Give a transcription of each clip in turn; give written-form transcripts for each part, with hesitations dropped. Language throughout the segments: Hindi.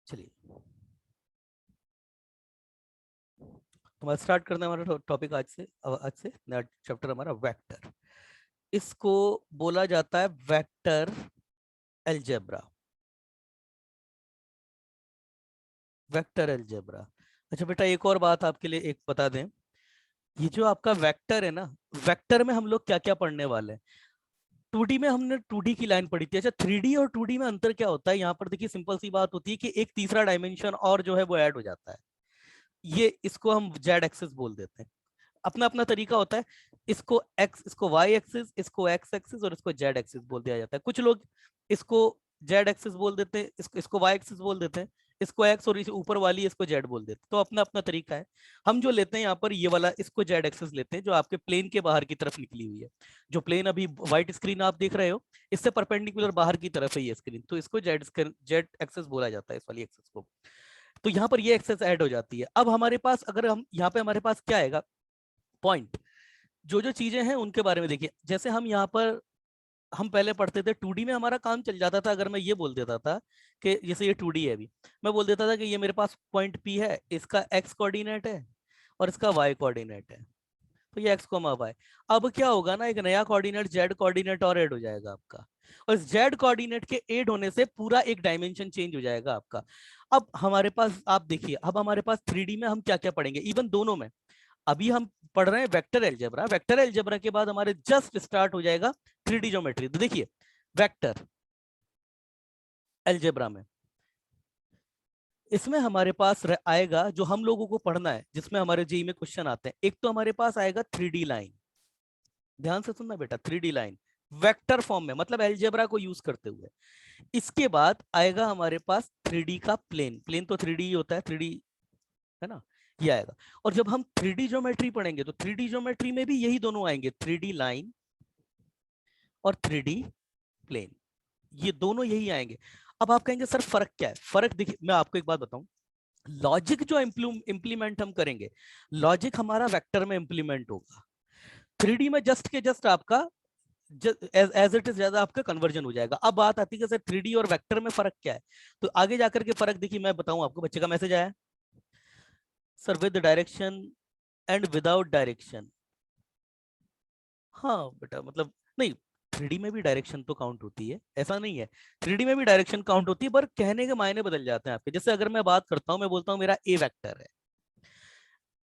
चलिए हमारा स्टार्ट करना है हमारा टॉपिक आज से नया चैप्टर हमारा वेक्टर। इसको बोला जाता है वेक्टर अलजेब्रा। Vector algebra. अच्छा बेटा, एक और बात आपके लिए एक बता दें। ये जो आपका वेक्टर है ना, वेक्टर में हम लोग क्या क्या पढ़ने वाले हैं। 2D में हमने 2D की लाइन पढ़ी थी। अच्छा, 3D और 2D में अंतर क्या होता है? यहाँ पर देखिए सिंपल सी बात होती है कि एक तीसरा डायमेंशन और जो है वो ऐड हो जाता है। ये इसको हम जेड एक्सिस बोल देते हैं। अपना अपना तरीका होता है। इसको एक्स, इसको वाई एक्सिस, इसको एक्स एक्सिस और इसको जेड एक्सिस बोल दिया जाता है। कुछ लोग इसको जेड एक्सिस बोल देते हैं, इसको वाई एक्सिस बोल देते हैं, इसको एक्स और इस ऊपर वाली इसको जेड बोल देते हैं। तो अपना अपना तरीका है। हम जो लेते हैं यहाँ पर ये वाला, इसको जेड एक्सिस लेते हैं, जो आपके प्लेन के बाहर की तरफ निकली हुई है। जो प्लेन अभी व्हाइट स्क्रीन आप देख रहे हो, इससे परपेंडिकुलर बाहर की तरफ है ये स्क्रीन, तो इसको जेड जेड एक्सिस बोला जाता है, इस वाली एक्सिस को। तो यहाँ पर ये एक्सेस ऐड हो जाती है। अब हमारे पास, अगर हम यहाँ पे, हमारे पास क्या आएगा पॉइंट। जो जो चीजें हैं उनके बारे में देखिए। जैसे हम यहाँ पर, हम पहले पढ़ते थे 2D में हमारा काम चल जाता था। अगर मैं ये बोल देता था कि जैसे ये 2D है, अभी मैं बोल देता था कि ये मेरे पास पॉइंट P है, इसका x कोऑर्डिनेट है और इसका y कोऑर्डिनेट है, तो ये x कोमा y। अब क्या होगा ना, एक नया कोऑर्डिनेट z कोऑर्डिनेट और ऐड हो जाएगा आपका, और इस z कोऑर्डिनेट के ऐड होने से पूरा एक डायमेंशन चेंज हो जाएगा आपका। अब हमारे पास आप देखिए, अब हमारे पास 3D में हम क्या क्या पढ़ेंगे, इवन दोनों में। अभी हम पढ़ रहे हैं वेक्टर अलजेब्रा। वेक्टर अलजेब्रा के बाद हमारे जस्ट स्टार्ट हो जाएगा 3D ज्योमेट्री। तो देखिए वेक्टर अलजेब्रा में, इसमें हमारे पास आएगा जो हम लोगों को पढ़ना है, जिसमें हमारे जेई में क्वेश्चन आते हैं। एक तो हमारे पास आएगा 3D लाइन। ध्यान से सुनना बेटा, 3D लाइन वेक्टर फॉर्म में, मतलब अलजेब्रा को यूज करते हुए। इसके बाद आएगा हमारे पास 3D का प्लेन। प्लेन तो 3D ही होता है, 3D है ना, ये आएगा। और जब हम 3D ज्योमेट्री पढ़ेंगे तो 3D ज्योमेट्री में भी यही दोनों आएंगे, 3D लाइन और 3D प्लेन, ये दोनों यही आएंगे। अब आप कहेंगे सर फर्क क्या है? फर्क देखिए, मैं आपको एक बात बताऊं। लॉजिक जो इंप्लीमेंट हम करेंगे, लॉजिक हमारा वेक्टर में इंप्लीमेंट होगा। 3D में जस्ट के जस्ट आपका एज इट इज ज्यादा आपका कन्वर्जन हो जाएगा। अब बात आती है कि सर 3D और वेक्टर में फर्क क्या है? तो आगे जाकर के फर्क देखिए, मैं बताऊं आपको। बच्चे का मैसेज आया, sir with direction and without direction. हाँ बेटा, मतलब नहीं, 3D में भी डायरेक्शन तो काउंट होती है, ऐसा नहीं है। 3D में भी डायरेक्शन काउंट होती है, पर कहने के मायने बदल जाते हैं आपके। जैसे अगर मैं बात करता हूँ, मैं बोलता हूँ मेरा ए वेक्टर है,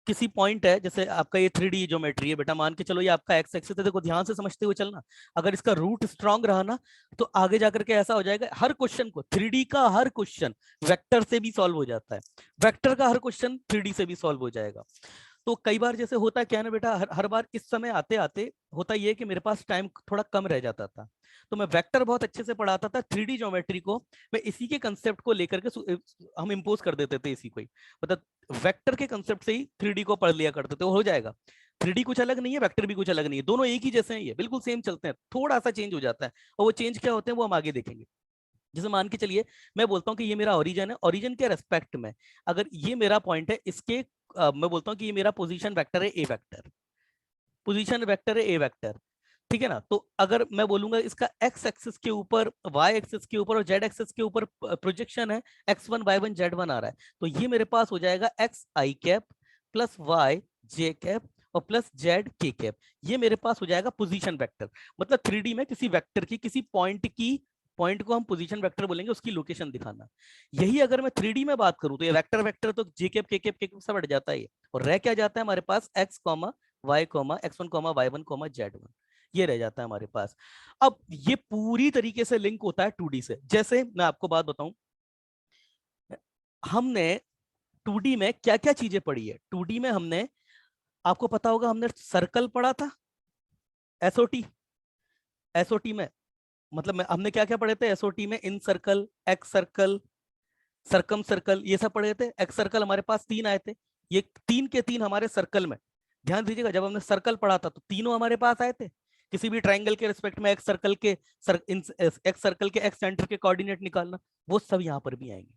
किसी पॉइंट है, जैसे आपका ये 3D ज्योमेट्री है बेटा, मान के चलो ये आपका एक्स एक्सिस है। देखो ध्यान से समझते हुए चलना, अगर इसका रूट स्ट्रांग रहा ना, तो आगे जाकर के ऐसा हो जाएगा, हर क्वेश्चन को 3D का हर क्वेश्चन वेक्टर से भी सॉल्व हो जाता है, वेक्टर का हर क्वेश्चन 3D से भी सॉल्व हो जाएगा। तो कई बार जैसे होता क्या है ना बेटा, हर बार इस समय आते आते होता ये कि मेरे पास टाइम थोड़ा कम रह जाता था, तो मैं वेक्टर बहुत अच्छे से पढ़ाता था। 3D ज्योमेट्री को मैं इसी के कंसेप्ट को लेकर के हम इंपोज कर देते थे इसी को ही, मतलब वेक्टर के कंसेप्ट से ही 3D को पढ़ लिया करते थे, हो जाएगा। 3D कुछ अलग नहीं है, वेक्टर भी कुछ अलग नहीं है, दोनों एक ही जैसे हैं, ये बिल्कुल सेम चलते हैं, थोड़ा सा चेंज हो जाता है। और वो चेंज क्या होते हैं वो हम आगे देखेंगे। जैसे मान के चलिए, मैं बोलता हूँ कि ये मेरा ओरिजिन है, ओरिजिन के रेस्पेक्ट में अगर ये मेरा पॉइंट है, इसके मैं बोलता हूँ कि ये मेरा पोजीशन वेक्टर है ए वेक्टर, पोजीशन वेक्टर है ए वेक्टर, ठीक है ना। तो अगर मैं बोलूंगा इसका एक्स एक्सिस के ऊपर, वाई एक्सिस के ऊपर और जेड एक्सिस के ऊपर प्रोजेक्शन है, x1 y1 z1 आ रहा है, तो ये मेरे पास हो जाएगा एक्स आई कैप प्लस वाई जे कैप और प्लस जेड के कैप। ये मेरे पास हो जाएगा पोजीशन वेक्टर। मतलब 3D में किसी वेक्टर की, किसी पॉइंट की, पॉइंट को हम पोजीशन वेक्टर बोलेंगे, उसकी लोकेशन दिखाना। यही अगर मैं 3D में बात करूं तो ये वेक्टर वेक्टर तो जे कैप के कैप सब हट जाता है, और रह क्या जाता है हमारे पास x comma y comma x one comma y one comma z one, ये रह जाता है हमारे पास। अब ये पूरी तरीके से लिंक होता है 2D से। जैसे मैं आपको बात बताऊं, हमने 2D में क्या क्या चीजें पढ़ी है। 2D में हमने, आपको पता होगा, हमने सर्कल पढ़ा था, एसओटी। एसओटी में मतलब हमने क्या क्या पढ़े थे एसओटी में? इन सर्कल, एक्स सर्कल, सरकम सर्कल, ये सब पढ़े थे। एक्स सर्कल हमारे पास 3 आए थे, ये 3 के 3 हमारे सर्कल में। ध्यान दीजिएगा, जब हमने सर्कल पढ़ा था तो तीनों हमारे पास आए थे। किसी भी ट्राइंगल के रिस्पेक्ट में एक्स सर्कल के एक्स सर्कल के एक्स सेंटर के कोऑर्डिनेट निकालना, वो सब यहाँ पर भी आएंगे।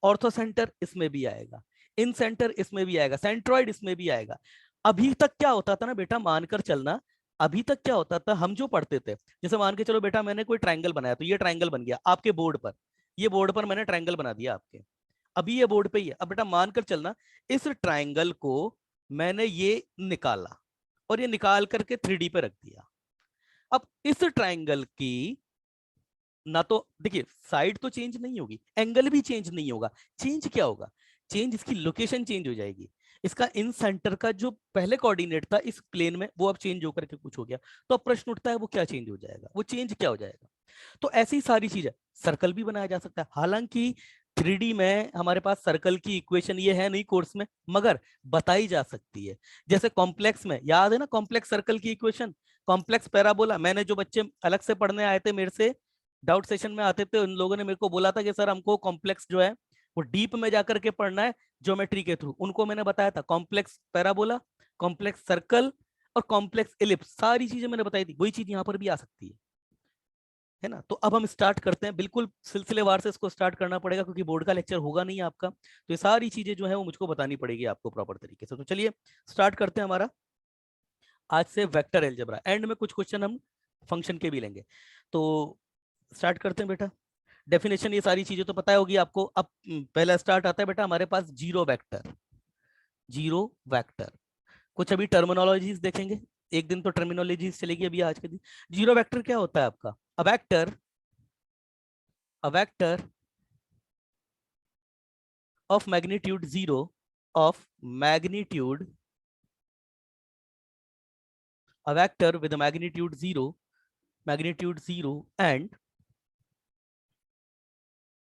ऑर्थो सेंटर इसमें भी आएगा, इन सेंटर इसमें भी आएगा, सेंट्रॉइड इसमें भी आएगा। अभी तक क्या होता था ना बेटा, मानकर चलना, अभी तक क्या होता था, हम जो पढ़ते थे, जैसे मान के चलो बेटा मैंने कोई ट्राइंगल बनाया, तो ये ट्राइंगल बन गया आपके बोर्ड पर, ये बोर्ड पर मैंने ट्राइंगल बना दिया आपके। अभी ये बोर्ड पे ही है। अब बेटा मानकर चलना इस ट्राइंगल को मैंने ये निकाला और ये निकाल करके 3D पे रख दिया। अब इस ट्राइंगल की ना तो देखिए साइड तो चेंज नहीं होगी, एंगल भी चेंज नहीं होगा। चेंज क्या होगा? चेंज इसकी लोकेशन चेंज हो जाएगी। इसका इन सेंटर का जो पहले कोऑर्डिनेट था इस प्लेन में वो अब चेंज होकर के कुछ हो गया। तो अब प्रश्न उठता है वो क्या चेंज हो जाएगा, वो चेंज क्या हो जाएगा? तो ऐसी सारी चीजें, सर्कल भी बनाया जा सकता है। हालांकि 3D में हमारे पास सर्कल की इक्वेशन ये है नहीं कोर्स में, मगर बताई जा सकती है। जैसे कॉम्प्लेक्स में याद है ना, कॉम्प्लेक्स सर्कल की इक्वेशन, कॉम्प्लेक्स पैराबोला। मैंने जो बच्चे अलग से पढ़ने आए थे मेरे से, डाउट सेशन में आते थे, उन लोगों ने मेरे को बोला था कि सर हमको कॉम्प्लेक्स जो है वो डीप में जाकर के पढ़ना है ज्योमेट्री के थ्रू। उनको मैंने बताया था कॉम्प्लेक्स पैराबोला, कॉम्प्लेक्स सर्कल और कॉम्प्लेक्स एलिप्स, सारी चीजें मैंने बताई थी। वही चीज यहाँ पर भी आ सकती है ना। तो अब हम स्टार्ट करते हैं, बिल्कुल सिलसिलेवार से इसको स्टार्ट करना पड़ेगा क्योंकि बोर्ड का लेक्चर होगा नहीं आपका, तो ये सारी चीजें जो है वो मुझको बतानी पड़ेगी आपको प्रॉपर तरीके से। तो चलिए स्टार्ट करते हैं हमारा आज से वेक्टर अलजेब्रा। एंड में कुछ क्वेश्चन हम फंक्शन के भी लेंगे। तो स्टार्ट करते हैं बेटा। डेफिनेशन ये सारी चीजें तो पता होगी आपको। अब पहला स्टार्ट आता है बेटा हमारे पास जीरो वेक्टर। जीरो वेक्टर, कुछ अभी टर्मिनोलॉजीज देखेंगे, एक दिन तो टर्मिनोलॉजीज चलेगी अभी आज के दिन। जीरो वेक्टर क्या होता है आपका? A vector of magnitude 0 of magnitude, a vector with a magnitude 0 and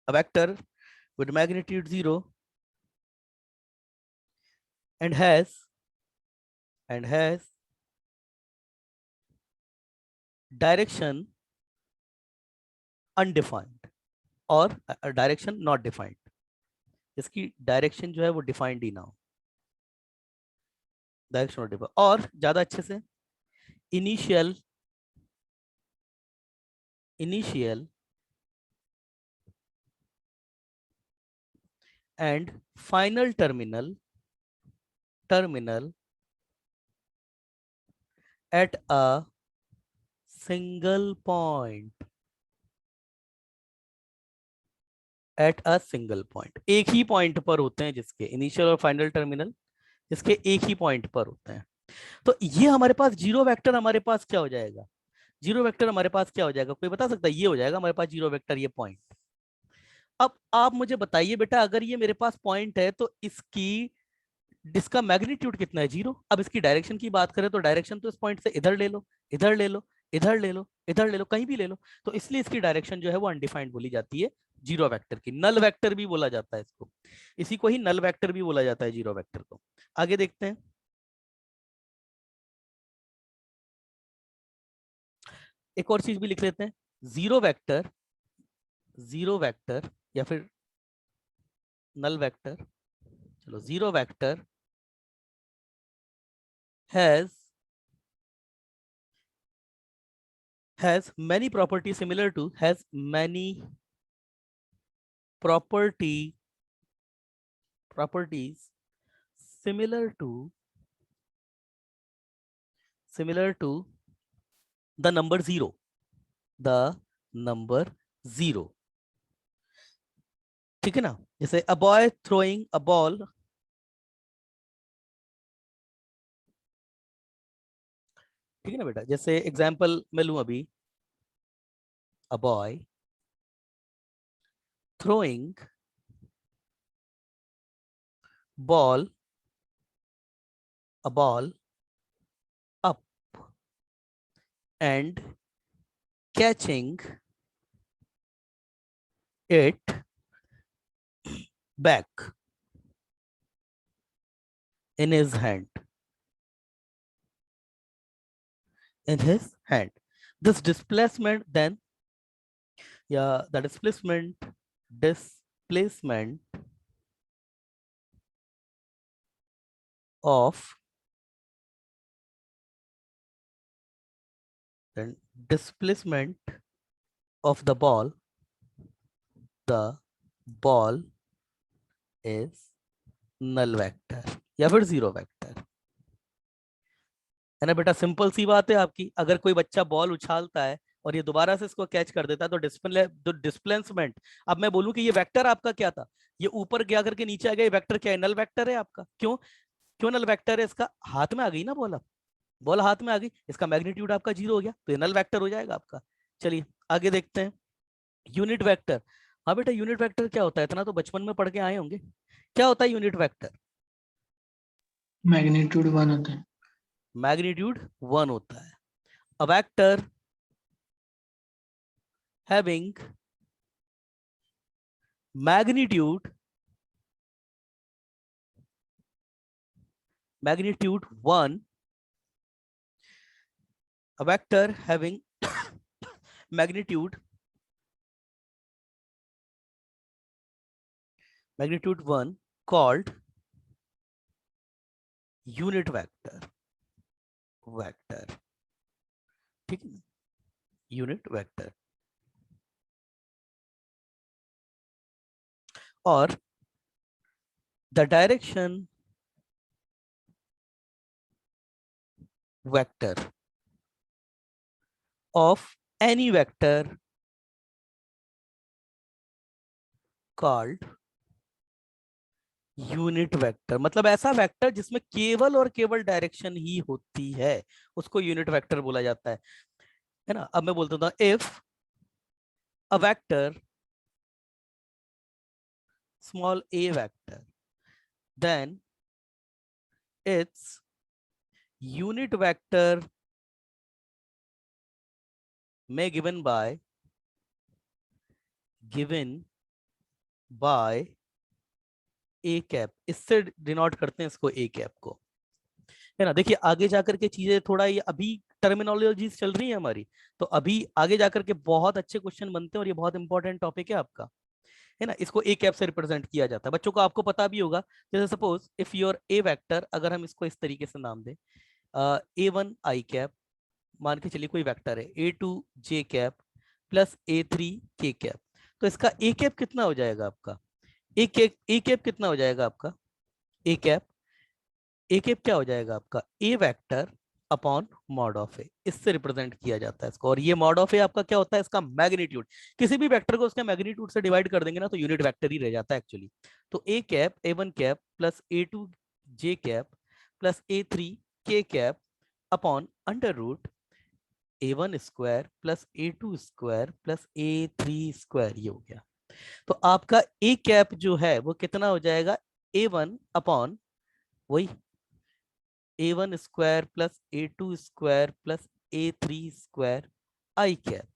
a vector with magnitude 0 and has direction undefined और डायरेक्शन नॉट डिफाइंड। इसकी डायरेक्शन जो है वो डिफाइंड ही ना हो, डायरेक्शन नॉट डिफाइंड। और ज्यादा अच्छे से initial and final terminal at a single point, at a single point, एक ही पॉइंट पर होते हैं जिसके इनिशियल और फाइनल टर्मिनल जिसके एक ही पॉइंट पर होते हैं। तो ये हमारे पास जीरो वेक्टर हमारे पास क्या हो जाएगा? जीरो वेक्टर हमारे पास क्या हो जाएगा? कोई बता सकता है? ये हो जाएगा हमारे पास जीरो वेक्टर, ये पॉइंट। अब आप मुझे बताइए बेटा, अगर ये मेरे पास पॉइंट है तो इसका मैग्नीट्यूड कितना है? जीरो। अब इसकी डायरेक्शन की बात करें तो डायरेक्शन तो इस पॉइंट से इधर ले लो, इधर ले लो, इधर ले लो, इधर ले लो, कहीं भी ले लो। तो इसलिए इसकी डायरेक्शन जो है वो अनडिफाइंड बोली जाती है जीरो वेक्टर की। नल वेक्टर भी बोला जाता है इसको, इसी को ही नल वेक्टर भी बोला जाता है जीरो वेक्टर को। आगे देखते हैं। एक और चीज भी लिख लेते हैं, जीरो वेक्टर, या फिर नल वेक्टर, चलो zero vector has many properties similar to, has many properties similar to the number zero, the number zero। ठीक है ना? जैसे a boy throwing a ball, ठीक है ना बेटा? जैसे एग्जाम्पल मैं लूं अभी, a boy throwing ball a ball up and catching it back in his hand, this displacement then, yeah, the displacement of then displacement of the ball is null vector या फिर जीरो वेक्टर, है ना बेटा? सिंपल सी बात है आपकी। अगर कोई बच्चा बॉल उछालता है और ये दोबारा से इसको कैच कर देता है, तो डिस्प्लेसमेंट, अब मैं बोलूं कि ये वेक्टर आपका क्या था, ये ऊपर गया करके नीचे आ गया, ये वेक्टर क्या है, नल वेक्टर है आपका। क्यों, क्यों नल वेक्टर है, इसका हाथ में आ गई ना बॉल, बॉल हाथ में आ गई, इसका मैग्नीट्यूड आपका 0 हो गया, तो ये नल वेक्टर हो जाएगा आपका। चलिए आगे देखते हैं, यूनिट वेक्टर। हाँ बेटा, यूनिट वेक्टर क्या होता है, इतना तो बचपन में पढ़ के आए होंगे। क्या होता है यूनिट वेक्टर? मैग्नीट्यूड 1 होता है। मैग्नीट्यूड 1 होता है। A vector having magnitude 1, a vector having magnitude 1 called unit vector, ठीक है, यूनिट वेक्टर। और the direction vector of any vector called unit vector, मतलब ऐसा वेक्टर जिसमें केवल और केवल डायरेक्शन ही होती है, उसको यूनिट वेक्टर बोला जाता है ना। अब मैं बोलता हूँ, if a vector small a vector, then its unit vector may given by a cap, इससे डिनोट करते हैं इसको a कैप को, है ना। देखिए आगे जाकर के चीजें थोड़ा, ये अभी टर्मिनोलॉजीज चल रही है हमारी, तो अभी आगे जाकर के बहुत अच्छे क्वेश्चन बनते हैं, और ये बहुत इंपॉर्टेंट टॉपिक है आपका, है ना। इसको ए कैप से रिप्रेजेंट किया जाता है, बच्चों को आपको पता भी होगा। जैसे suppose if your A vector, अगर हम इसको इस तरीके से नाम दें, A1 आई कैप, मान के चलिए कोई वेक्टर है, A2 j cap plus A3 k cap, तो इसका ए कैप कितना हो जाएगा आपका, ए कैप कितना हो जाएगा आपका, ए कैप, ए कैप क्या हो जाएगा आपका, ए वेक्टर अपॉन मॉड ऑफ ए, इससे रिप्रेजेंट किया जाता है इसको। और ये मॉड ऑफ ए आपका क्या होता है, इसका मैग्नीट्यूड, किसी भी वेक्टर को उसके मैग्नीट्यूड से डिवाइड कर देंगे ना, तो यूनिट वेक्टर ही रह जाता है एक्चुअली। तो a cap A1 cap plus A2 j cap plus A3 k cap upon under root A1 square plus A2 square plus A3 square, ये हो गया। तो आपका ए कैप जो है वो कितना हो जाएगा, A1 अपॉन वही A1 square plus A2 square plus A3 square i cap,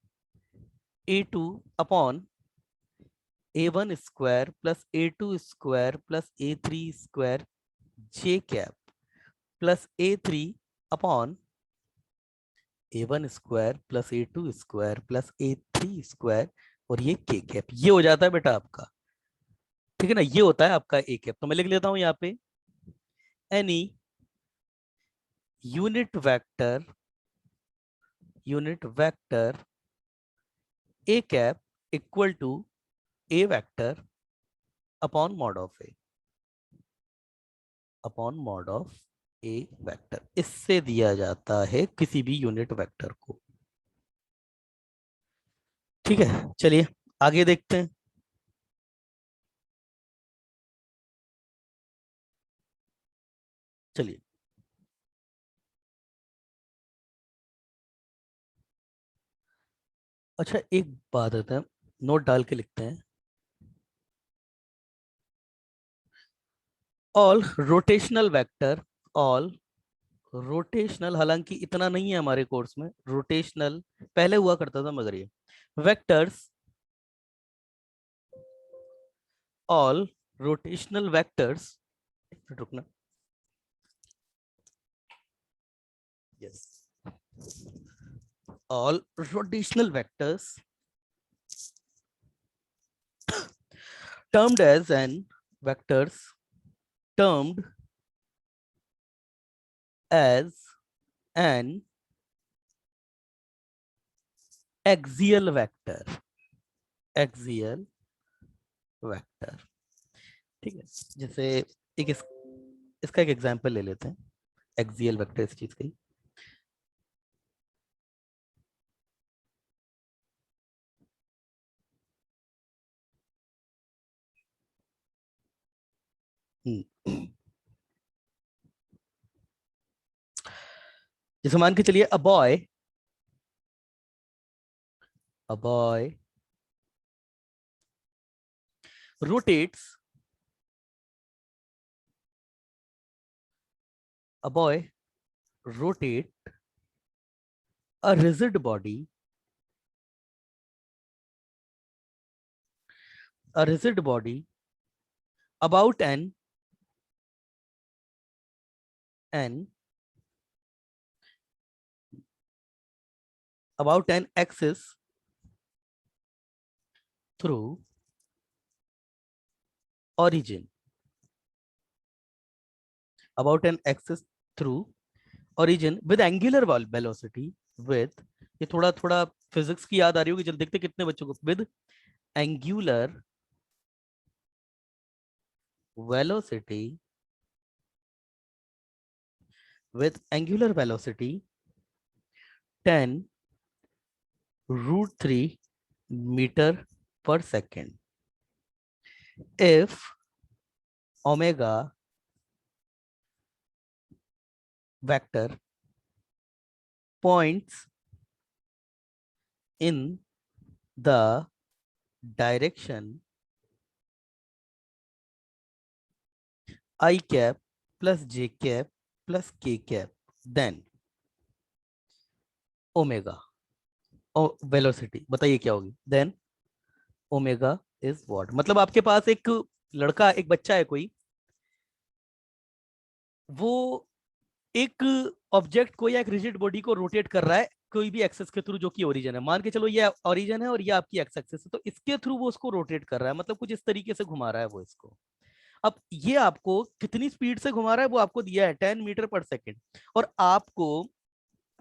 A2 upon A1 square plus A2 square plus A3 square j cap plus A3 upon A1 square plus A2 square plus A3 square, और ये के कैप, ये हो जाता है बेटा आपका, ठीक है ना, ये होता है आपका ए कैप। तो मैं लिख लेता हूं यहाँ पे, any unit vector A cap equal to a vector upon mod of a vector, इससे दिया जाता है किसी भी यूनिट वेक्टर को, ठीक है। चलिए आगे देखते हैं। चलिए, अच्छा एक बात होता है, नोट डाल के लिखते हैं, all rotational vector, all rotational, हालांकि इतना नहीं है हमारे कोर्स में रोटेशनल, पहले हुआ करता था मगर ये वेक्टर्स, ऑल रोटेशनल वेक्टर्स, रुकना, yes, all rotational vectors termed as an vectors termed as an axial vector, ठीक है। जैसे एक इसका एक एग्जांपल ले लेते हैं, एक्सियल वेक्टर इस चीज का ही, जैसे मान के चलिए a boy rotates a boy rotate a rigid body about an axis through origin with angular velocity with, ये थोड़ा थोड़ा फिजिक्स की याद आ रही होगी, चल देखते कितने बच्चों को, with angular velocity 10√3 meter per second if omega vector points in the direction I cap plus j cap plus k cap, then omega velocity बताइए क्या होगी, देन ओमेगा इज व्हाट। मतलब आपके पास एक लड़का, एक बच्चा है कोई, वो एक ऑब्जेक्ट को या एक रिजिड बॉडी को रोटेट कर रहा है कोई भी एक्सेस के थ्रू जो कि ओरिजिन है, मान के चलो ये ओरिजिन है और ये आपकी एक्स एक्सेस है, तो इसके थ्रू वो उसको रोटेट कर रहा है, मतलब कुछ इस तरीके से घुमा रहा है वो इसको। अब ये आपको कितनी स्पीड से घुमा रहा है वो आपको दिया है 10 मीटर पर सेकेंड, और आपको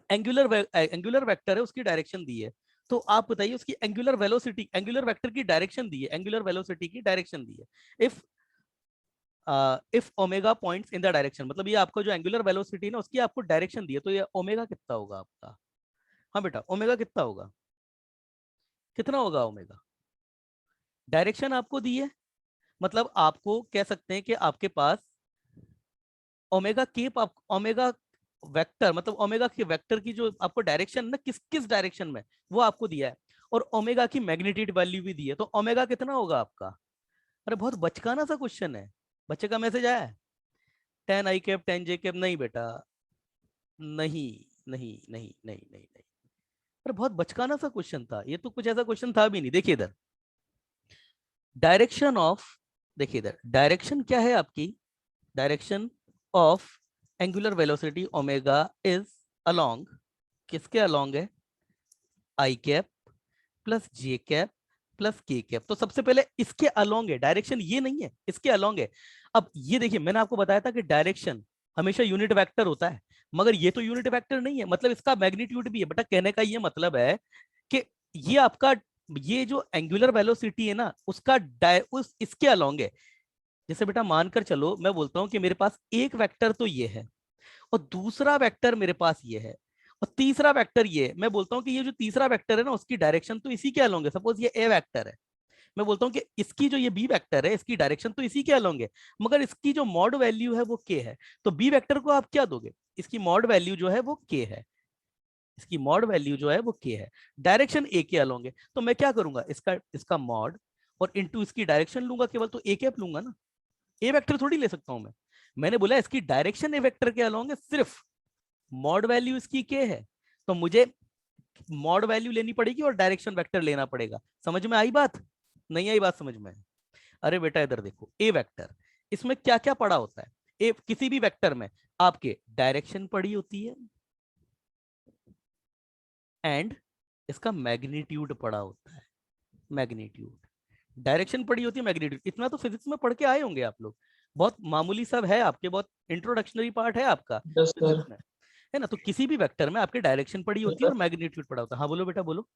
एंगुलर वेक्टर है उसकी डायरेक्शन दी है, तो आप बताइए उसकी एंगुलर वेलोसिटी, एंगुलर वेक्टर की डायरेक्शन दी है, एंगुलर वेलोसिटी की डायरेक्शन दी है। If omega points in the direction, मतलब ये आपको जो एंगुलर वेलोसिटी है ना उसकी आपको डायरेक्शन दी है, तो ये ओमेगा कितना होगा आपका। हाँ बेटा, ओमेगा कितना होगा, कितना होगा ओमेगा, डायरेक्शन आपको दी है, मतलब आपको कह सकते हैं कि आपके पास ओमेगा के, ओमेगा वेक्टर, मतलब ओमेगा के वेक्टर की जो आपको डायरेक्शन ना किस किस डायरेक्शन में वो आपको दिया है, और ओमेगा की मैग्नीट्यूड वैल्यू भी दी है, तो ओमेगा कितना होगा आपका। अरे बहुत बचकाना सा क्वेश्चन है, बच्चे का मैसेज आया है 10 आई कैप 10 जे कैप, नहीं बेटा नहीं नहीं नहीं नहीं नहीं नहीं, अरे बहुत बचकाना सा क्वेश्चन था ये, तो कुछ ऐसा क्वेश्चन था भी नहीं। देखिए इधर डायरेक्शन ऑफ, देखिए इधर डायरेक्शन क्या है आपकी, direction of angular velocity omega is along, किसके अलोंग है, आई कैप प्लस जे कैप प्लस के कैप, तो सबसे पहले इसके अलोंग है डायरेक्शन, ये नहीं है इसके अलोंग है। अब ये देखिए मैंने आपको बताया था कि डायरेक्शन हमेशा यूनिट वेक्टर होता है, मगर ये तो यूनिट वेक्टर नहीं है, मतलब इसका मैग्नीट्यूड भी है बेटा। कहने का ये मतलब है कि ये आपका, ये जो एंगुलर वेलोसिटी है ना उसका उस इसके अलोंग है। जैसे बेटा मानकर चलो मैं बोलता हूं कि मेरे पास एक वेक्टर तो ये है और दूसरा वेक्टर मेरे पास ये है और तीसरा वेक्टर ये है, मैं बोलता हूं कि ये जो तीसरा वेक्टर है ना उसकी डायरेक्शन तो इसी के अलोंग है। सपोज ये ए वेक्टर है, मैं बोलता हूं कि इसकी जो ये बी वेक्टर है इसकी डायरेक्शन तो इसी के अलोंग है, मगर इसकी जो मॉड वैल्यू है वो के है, तो बी वेक्टर को आप क्या दोगे, इसकी मॉड वैल्यू जो है वो के है, इसकी मॉड वैल्यू जो है वो के है, डायरेक्शन ए के अलोंग है, तो मैं क्या करूंगा इसका इसका मॉड और इनटू इसकी डायरेक्शन लूंगा केवल, तो ए कैप लूंगा ना, ए वेक्टर थोड़ी ले सकता हूं मैं। मैंने बोला इसकी डायरेक्शन ए वेक्टर के अलोंग है, सिर्फ मॉड वैल्यू इसकी के है, तो मुझे मॉड वैल्यू लेनी पड़ेगी और डायरेक्शन वेक्टर लेना पड़ेगा। समझ में आई बात, नहीं आई बात समझ में। अरे बेटा इधर देखो, ए वेक्टर इसमें क्या क्या पड़ा होता है, ए किसी भी वेक्टर में आपके डायरेक्शन पड़ी होती है एंड इसका मैग्नीट्यूड पड़ा होता है, मैग्नीट्यूड, डायरेक्शन पड़ी होती है मैग्नीट्यूड, इतना तो फिजिक्स में पढ़ के आए होंगे आप लोग, बहुत मामूली सब है आपके, बहुत इंट्रोडक्शनरी पार्ट है आपका यस फिजिक्स सर। में, है ना। तो किसी भी वेक्टर में आपके डायरेक्शन पड़ी होती है और मैग्नीट्यूड पड़ा होता है। हाँ बोलो बेटा बोलो।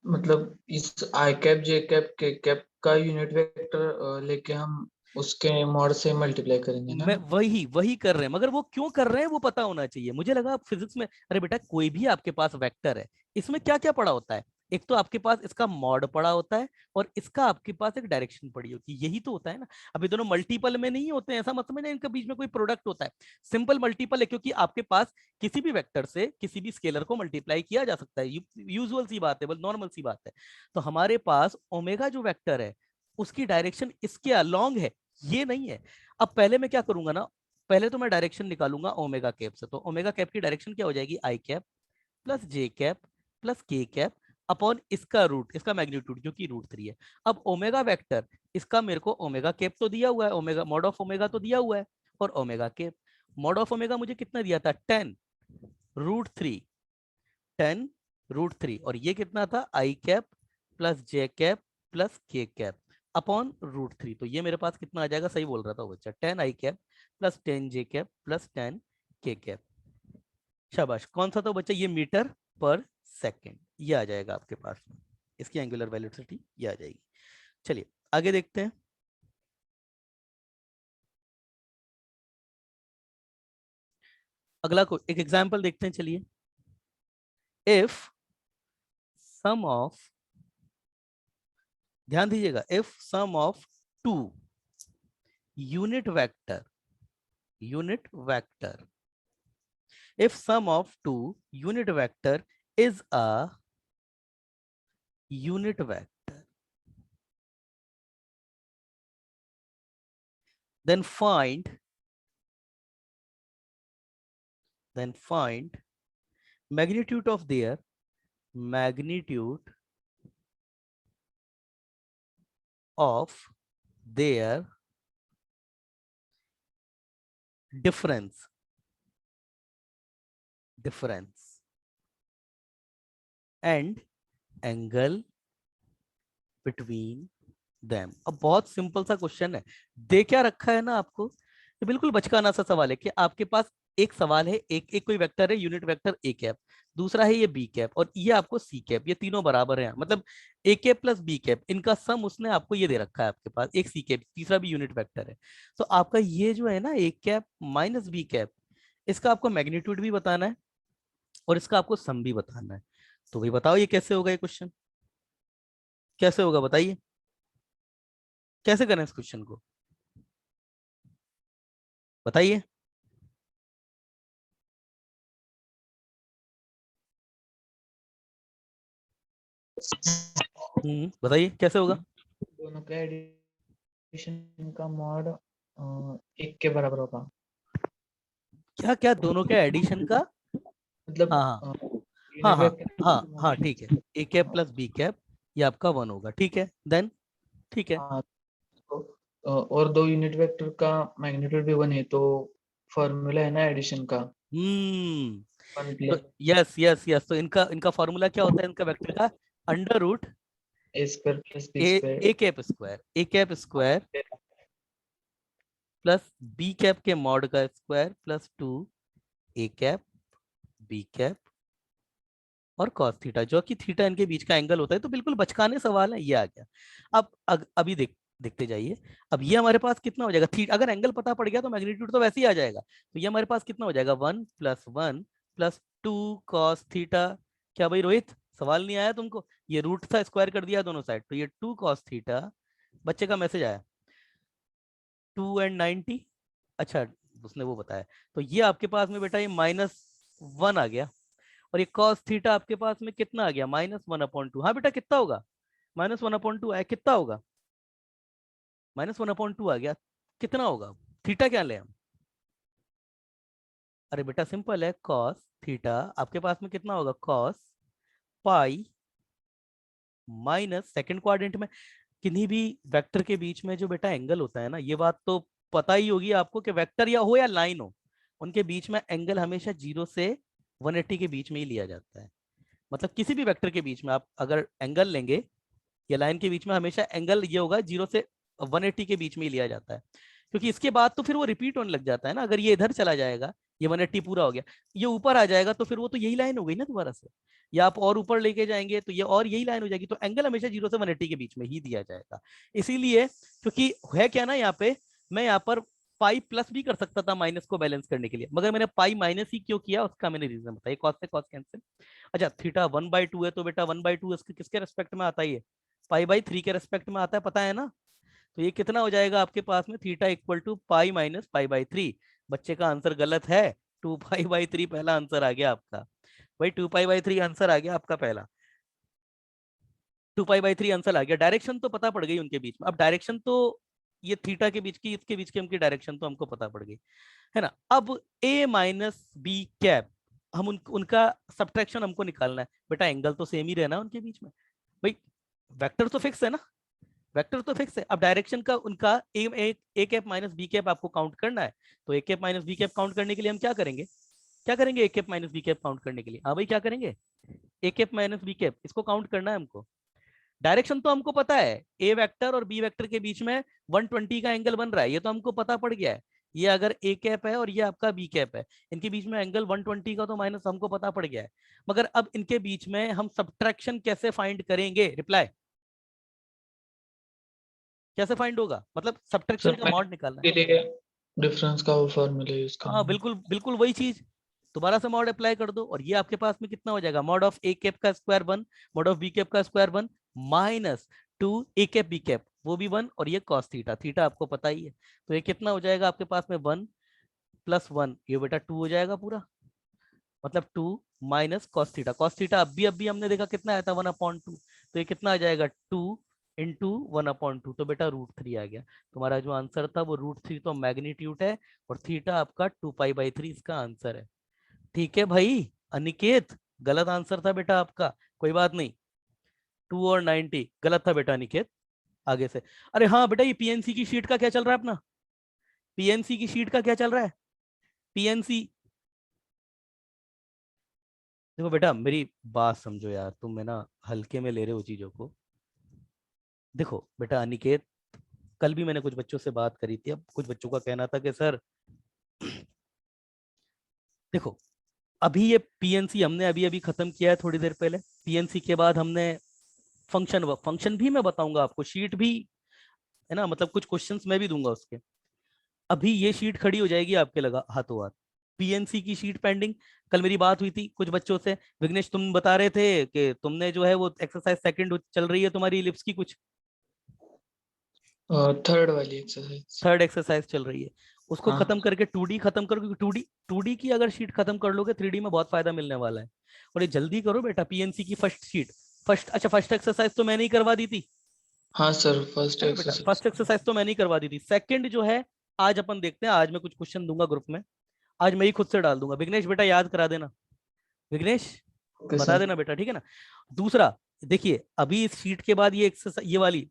मतलब इस आई कैप जे कैप के कैप का यूनिट वेक्टर लेके हम उसके मॉड से मल्टीप्लाई करेंगे ना। मैं वही वही कर रहे हैं, मगर वो क्यों कर रहे हैं वो पता होना चाहिए। मुझे लगा आप फिजिक्स में, अरे बेटा कोई भी आपके पास वेक्टर है इसमें क्या क्या पड़ा होता है, एक तो आपके पास इसका मॉड पड़ा होता है और इसका आपके पास एक डायरेक्शन पड़ी होती है, यही तो होता है ना। अभी दोनों मल्टीपल में नहीं होते हैं, ऐसा मत समझना इनके बीच में कोई प्रोडक्ट होता है। सिंपल मल्टीपल है, क्योंकि आपके पास किसी भी वेक्टर से किसी भी स्केलर को मल्टीप्लाई किया जा सकता है, यूजुअल सी बात है, बस नॉर्मल सी बात है। तो हमारे पास ओमेगा जो वेक्टर है उसकी डायरेक्शन इसके अलोंग है, ये नहीं है। अब पहले मैं क्या करूंगा ना, पहले तो मैं डायरेक्शन निकालूंगा ओमेगा कैप से। तो ओमेगा कैप की डायरेक्शन क्या हो जाएगी, आई कैप प्लस जे कैप प्लस के कैप अपॉन इसका रूट, इसका मैग्नीट्यूड जो कि √3 है। अब ओमेगा वेक्टर, इसका मेरे को ओमेगा कैप तो दिया हुआ है, ओमेगा मॉड ऑफ ओमेगा तो दिया हुआ है, और omega cap mod of omega मुझे कितना दिया था, 10√3, 10√3, और ये कितना था, आई कैप प्लस जे कैप प्लस के कैप अपॉन √3। तो ये मेरे पास कितना आ जाएगा, सही बोल रहा था वो बच्चा, 10 आई कैप प्लस 10 जे कैप प्लस 10 के कैप। शाबाश, कौन सा तो बच्चा, ये मीटर पर सेकंड, ये आ जाएगा आपके पास में, इसकी एंगुलर वेलोसिटी ये आ जाएगी। चलिए आगे देखते हैं। अगला को एक एग्जांपल देखते हैं, चलिए। इफ सम ऑफ, ध्यान दीजिएगा, if sum of two unit vector, if sum of two unit vector is a unit vector, then find magnitude of their difference and angle between them। अब बहुत सिंपल सा क्वेश्चन है, दे क्या रखा है ना आपको, ये बिल्कुल बचकाना सा सवाल है कि आपके पास एक सवाल है, एक कोई वेक्टर है, यूनिट वेक्टर ए कैप, दूसरा है ये बी कैप, और ये आपको सी कैप, ये तीनों बराबर हैं, मतलब A cap plus b cap, इनका सम उसने आपको ये दे रखा है आपके पास, एक सी कैप, तीसरा भी यूनिट वेक्टर है। तो आपका ये जो है ना ए कैप माइनस बी कैप, इसका आपको मैग्नीट्यूड भी बताना है और इसका आपको सम भी बताना है। तो भाई बताओ ये कैसे होगा, ये क्वेश्चन कैसे होगा, बताइए कैसे करें इस क्वेश्चन को, बताइए। बताइए कैसे होगा। दोनों का एडिशन का मॉड एक के बराबर होगा। क्या क्या, दोनों के एडिशन का, मतलब हाँ हाँ हाँ यूनिट हाँ हाँ वेक्टर हाँ, ठीक है, A cap plus b cap, ये आपका 1 होगा, ठीक है, देन ठीक है। हाँ, तो और दो यूनिट वेक्टर का मैग्नीट्यूड भी 1 है, तो फॉर्मूला है ना एडिशन का, हम्म 1 तो प्लस यस यस यस, तो इनका इनका फॉर्मूला क्या होता है, इनका वेक्टर का, under root a square plus b a square a cap square plus b cap के मॉड का स्क्वायर प्लस 2 ए कैप बी कैप और cos थीटा, जो कि थीटा इनके बीच का एंगल होता है। तो बिल्कुल बचकाने सवाल है, ये आ गया। अब अभी देखते जाइए। अब ये हमारे पास कितना हो जाएगा, थीटा अगर एंगल पता पड़ गया तो मैग्नीट्यूड तो वैसे ही आ जाएगा। तो ये हमारे पास कितना हो जाएगा, 1 + 1 + 2 cos थीटा। क्या भाई रोहित, सवाल नहीं आया तुमको, ये रूट था, स्क्वायर कर दिया दोनों साइड, तो ये 2 cos थीटा, बच्चे का मैसेज आया 2 and 90, अच्छा उसने वो बताया। तो ये आपके पास में बेटा ये -1 आ गया, और ये cos थीटा आपके पास में कितना आ गया, -1/2। हाँ बेटा कितना होगा, -1/2 आया, कितना होगा, -1/2 आ गया, कितना होगा, थीटा क्या ले हम, अरे बेटा सिंपल है, cos थीटा आपके पास में कितना होगा, cos pi minus second quadrant में, किन्हीं भी वेक्टर के बीच में जो बेटा एंगल होता है ना, ये बात तो पता ही होगी आपको कि वेक्टर या हो या लाइन हो, उनके बीच में एंगल हमेशा 0 से 180 के बीच में ही लिया जाता है। मतलब किसी भी वेक्टर के बीच में आप अगर एंगल लेंगे या लाइन के बीच में, हमेशा एंगल ये होगा 0 से 180 के बीच में ही लिया जाता है, क्योंकि इसके बाद तो फिर वो रिपीट होने लग जाता है ना। अगर ये इधर चला जाएगा, ये 180 पूरा हो गया, ये ऊपर आ जाएगा, तो फिर वो तो यही लाइन हो गई ना दोबारा से, या आप और ऊपर लेके जाएंगे तो ये और यही लाइन हो जाएगी। तो एंगल हमेशा 0 से 180 के बीच में ही दिया जाएगा। इसीलिए क्योंकि है क्या ना, यहाँ पे मैं यहाँ पर पाई प्लस भी कर सकता था माइनस को बैलेंस करने के लिए, मगर मैंने पाई माइनस ही क्यों किया उसका मैंने रीजन बताया, कॉस से कॉस कैंसिल। अच्छा थीटा 1/2 है तो बेटा 1/2 इसके किसके रेस्पेक्ट में आता है, ये पाई/3 के रेस्पेक्ट में आता है, पता है ना। तो ये कितना हो जाएगा आपके पास में, theta equal to pi minus पाई/3। बच्चे का आंसर गलत है, 2 पाई/3 पहला आंसर आ गया आपका भाई, 2 पाई/3 आंसर आ गया आपका पहला, 2 पाई/3 आंसर आ गया। डायरेक्शन तो पता पड़ गई उनके बीच में, अब डायरेक्शन तो ये थीटा के बीच की इसके बीच की उनकी डायरेक्शन तो हमको पता पड़ गई है ना। अब a माइनस बी कैप हम उनका सब्ट्रैक्शन हमको निकालना है बेटा, एंगल तो सेम ही रहना उनके बीच में भाई, वेक्टर तो फिक्स है ना, वेक्टर तो फिक्स है। अब डायरेक्शन का उनका a cap minus b cap आपको काउंट करना है, तो a cap minus b cap count करने के लिए हम क्या करेंगे, क्या करेंगे, a cap minus b cap count करने के लिए, हाँ भाई क्या करेंगे, a cap minus b cap इसको काउंट करना है हमको। डायरेक्शन तो हमको पता है, ए वेक्टर और बी वेक्टर के बीच में 120 का एंगल बन रहा है, ये तो हमको पता पड़ गया है। ये अगर ए कैप है और ये आपका बी कैप है, इनके बीच में एंगल 120 का तो माइनस हमको पता पड़ गया है। मगर अब इनके बीच में हम सब्ट्रैक्शन कैसे फाइंड करेंगे, रिप्लाई कैसे फाइंड होगा, मतलब सब्ट्रैक्शन सर का मैं मॉड निकालना है। के लिए डिफरेंस का वो फॉर्मूला यूज हाँ करूंगा। बिल्कुल बिल्कुल वही चीज, दोबारा से मॉड अप्लाई कर दो और ये आपके पास में कितना हो जाएगा, मॉड ऑफ ए कैप का square 1, mod of B cap का स्क्वायर 1 माइनस 2 ए कैप बी कैप वो भी 1, और ये कॉस थीटा, थीटा आपको पता ही है, तो ये कितना हो जाएगा आपके पास में 1 + 1, ये बेटा 2 हो जाएगा पूरा, मतलब 2 माइनस कॉस थीटा अब भी हमने देखा कितना आया था 1/2, तो ये कितना आ जाएगा 2 इंटू 1/2, तो बेटा √3 आ गया तुम्हारा जो आंसर था वो √3 तो मैग्नीट्यूड है, और थीटा आपका 2 पाई/3 इसका आंसर है। ठीक है भाई अनिकेत, गलत आंसर था बेटा आपका, कोई बात नहीं, 2 और 90 गलत था बेटा अनिकेत, आगे से। अरे हाँ बेटा, ये पीएनसी की शीट का क्या चल रहा है अपना, पीएनसी की शीट का क्या चल रहा है, पीएनसी, देखो बेटा मेरी बात समझो यार, तुम है ना हल्के में ले रहे हो चीजों को। देखो बेटा अनिकेत, कल भी मैंने कुछ बच्चों से बात करी थी, अब कुछ बच्चों का कहना था कि सर देखो अभी ये पीएनसी हमने अभी अभी खत्म किया है थोड़ी देर पहले, पीएनसी के बाद हमने फंक्शन भी मैं बताऊंगा आपको, शीट भी है ना, मतलब कुछ क्वेश्चंस मैं भी दूंगा उसके। अभी ये शीट खड़ी हो जाएगी आपके लगा हाथों हाथ, पीएनसी की शीट पेंडिंग। कल मेरी बात हुई थी कुछ बच्चों से, विघ्नेश तुम बता रहे थे कि तुमने जो है वो एक्सरसाइज सेकंड चल रही है तुम्हारी लिप्स की कुछ, थर्ड वाली एक्सरसाइज। थर्ड एक्सरसाइज चल रही है, उसको हाँ खत्म करके 2D खत्म करो, क्योंकि 2D की अगर शीट खत्म कर लोगे 3D में बहुत फायदा मिलने वाला है। और ये जल्दी करो बेटा, पीएनसी की फर्स्ट शीट, फर्स्ट एक्सरसाइज तो मैंने ही करवा दी थी, हाँ सर, फर्स्ट है ना बेटा, एक्सरसाइज। फर्स्ट एक्सरसाइज तो मैंने ही करवा दी थी, सेकंड जो है आज अपन देखते हैं, आज मैं कुछ क्वेश्चन दूंगा ग्रुप में, आज मैं ही खुद से डाल दूंगा, विघ्नेश बेटा याद करा देना, विघ्नेश ओके बता सर। देना बेटा, ठीक है ना। दूसरा देखिए, अभी इस शीट के बाद ये एक्सरसाइज, ये वाली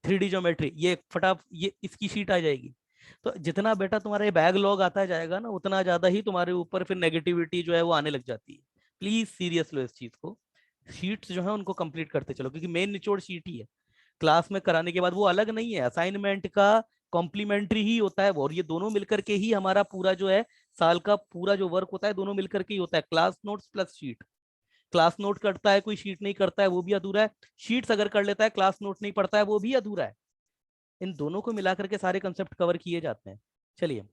3D ज्योमेट्री, ये फटाफ ये इसकी शीट आ जाएगी। तो जितना बेटा तुम्हारा ये बैकलॉग आता जाएगा ना, उतना ज्यादा ही तुम्हारे ऊपर फिर नेगेटिविटी जो है वो आने लग जाती है। प्लीज सीरियस लो इस चीज को, शीट्स जो है उनको कंप्लीट करते चलो, क्योंकि मेन निचोड़ शीट ही है, क्लास में कराने के बाद वो अलग नहीं है, असाइनमेंट का कॉम्प्लीमेंट्री ही होता है वो, और ये दोनों मिलकर के ही हमारा पूरा जो है साल का पूरा जो वर्क होता है दोनों मिलकर के ही होता है, class notes plus sheet. Class note करता है कोई, शीट नहीं करता है वो भी अधूरा है, शीट्स अगर कर लेता है क्लास नोट नहीं पढ़ता है वो भी अधूरा है, इन दोनों को मिलाकर के सारे कंसेप्ट कवर किए जाते हैं। चलिए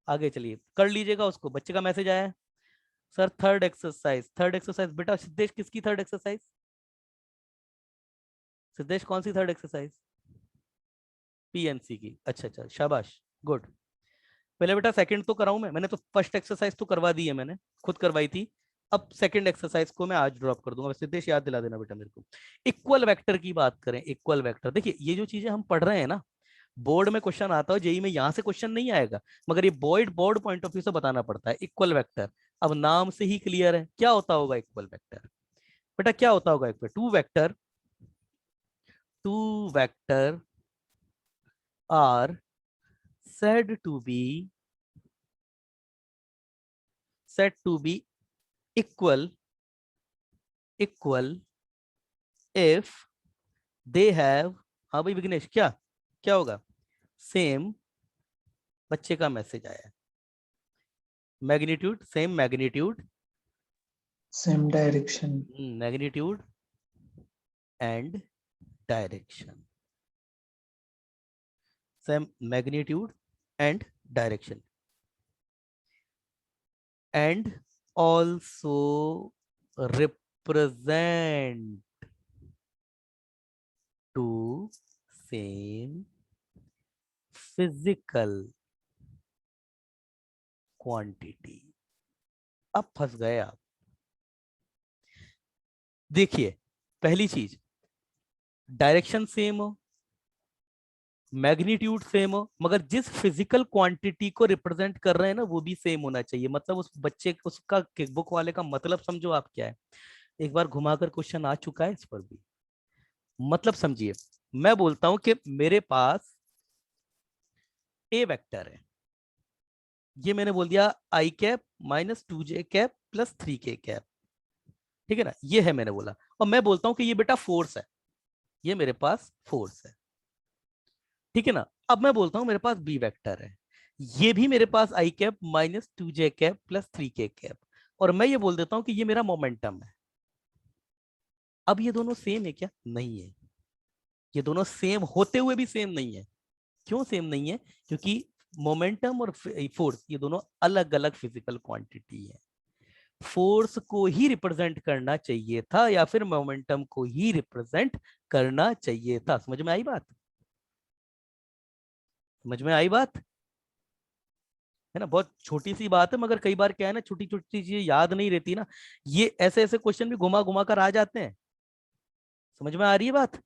आगे चलिए, कर लीजिएगा उसको, बच्चे का मैसेज आया है सर, थर्ड एक्सरसाइज बेटा, सिद्धेश किसकी थर्ड एक्सरसाइज, सिद्धेश कौन सी थर्ड एक्सरसाइज, पीएनसी की, अच्छा अच्छा शाबाश, गुड। पहले बेटा सेकंड तो कराऊं मैंने तो फर्स्ट एक्सरसाइज तो करवा दी है मैंने, खुद करवाई थी, अब सेकंड एक्सरसाइज को मैं आज ड्रॉप कर दूंगा, सिद्धेश याद दिला देना बेटा मेरे को। इक्वल वेक्टर की बात करें, इक्वल वेक्टर देखिए, ये जो चीजें हम पढ़ रहे हैं ना, बोर्ड में क्वेश्चन आता है, जेई में यहाँ से क्वेश्चन नहीं आएगा, मगर ये बोर्ड पॉइंट ऑफ व्यू से बताना पड़ता है। इक्वल वेक्टर, अब नाम से ही क्लियर है क्या होता होगा इक्वल वेक्टर, बेटा क्या होता होगा equal, two vector are said to be equal if they have, हाँ भाई विघ्नेश क्या क्या होगा, सेम, बच्चे का मैसेज आया, magnitude same magnitude, same direction. Magnitude and direction, same magnitude and direction, and also represent two same physical quantity. अब फंस गए आप। देखिए, पहली चीज, डायरेक्शन सेम हो, मैग्नीट्यूड सेम हो, मगर जिस फिजिकल क्वांटिटी को रिप्रेजेंट कर रहे हैं ना वो भी सेम होना चाहिए। मतलब उस बच्चे उसका बुक वाले का मतलब समझो आप क्या है। एक बार घुमाकर क्वेश्चन आ चुका है इस पर भी, मतलब समझिए। मैं बोलता हूं कि मेरे पास ए वेक्टर है, ये मैंने बोल दिया i cap minus 2j cap plus 3k cap, ठीक है ना, ये है मैंने बोला। और मैं बोलता हूं कि ये बेटा फोर्स है, ये मेरे पास फोर्स है, ठीक है ना। अब मैं बोलता हूं मेरे पास बी वेक्टर है, ये भी मेरे पास i cap minus 2j cap plus 3k cap, और मैं ये बोल देता हूं कि ये मेरा मोमेंटम है। अब ये दोनों सेम है क्या? नहीं है। ये दोनों सेम होते हुए भी सेम नहीं है। क्यों सेम नहीं है? क्योंकि मोमेंटम और फोर्स ये दोनों अलग अलग फिजिकल क्वांटिटी है। फोर्स को ही रिप्रेजेंट करना चाहिए था या फिर मोमेंटम को ही रिप्रेजेंट करना चाहिए था? समझ में आई बात? समझ में आई बात? है ना, बहुत छोटी सी बात है, मगर कई बार क्या है ना, छोटी छोटी चीजें याद नहीं रहती ना, ये ऐसे ऐसे क्वेश्चन भी घुमा घुमा कर आ जाते हैं। समझ में आ रही है बात?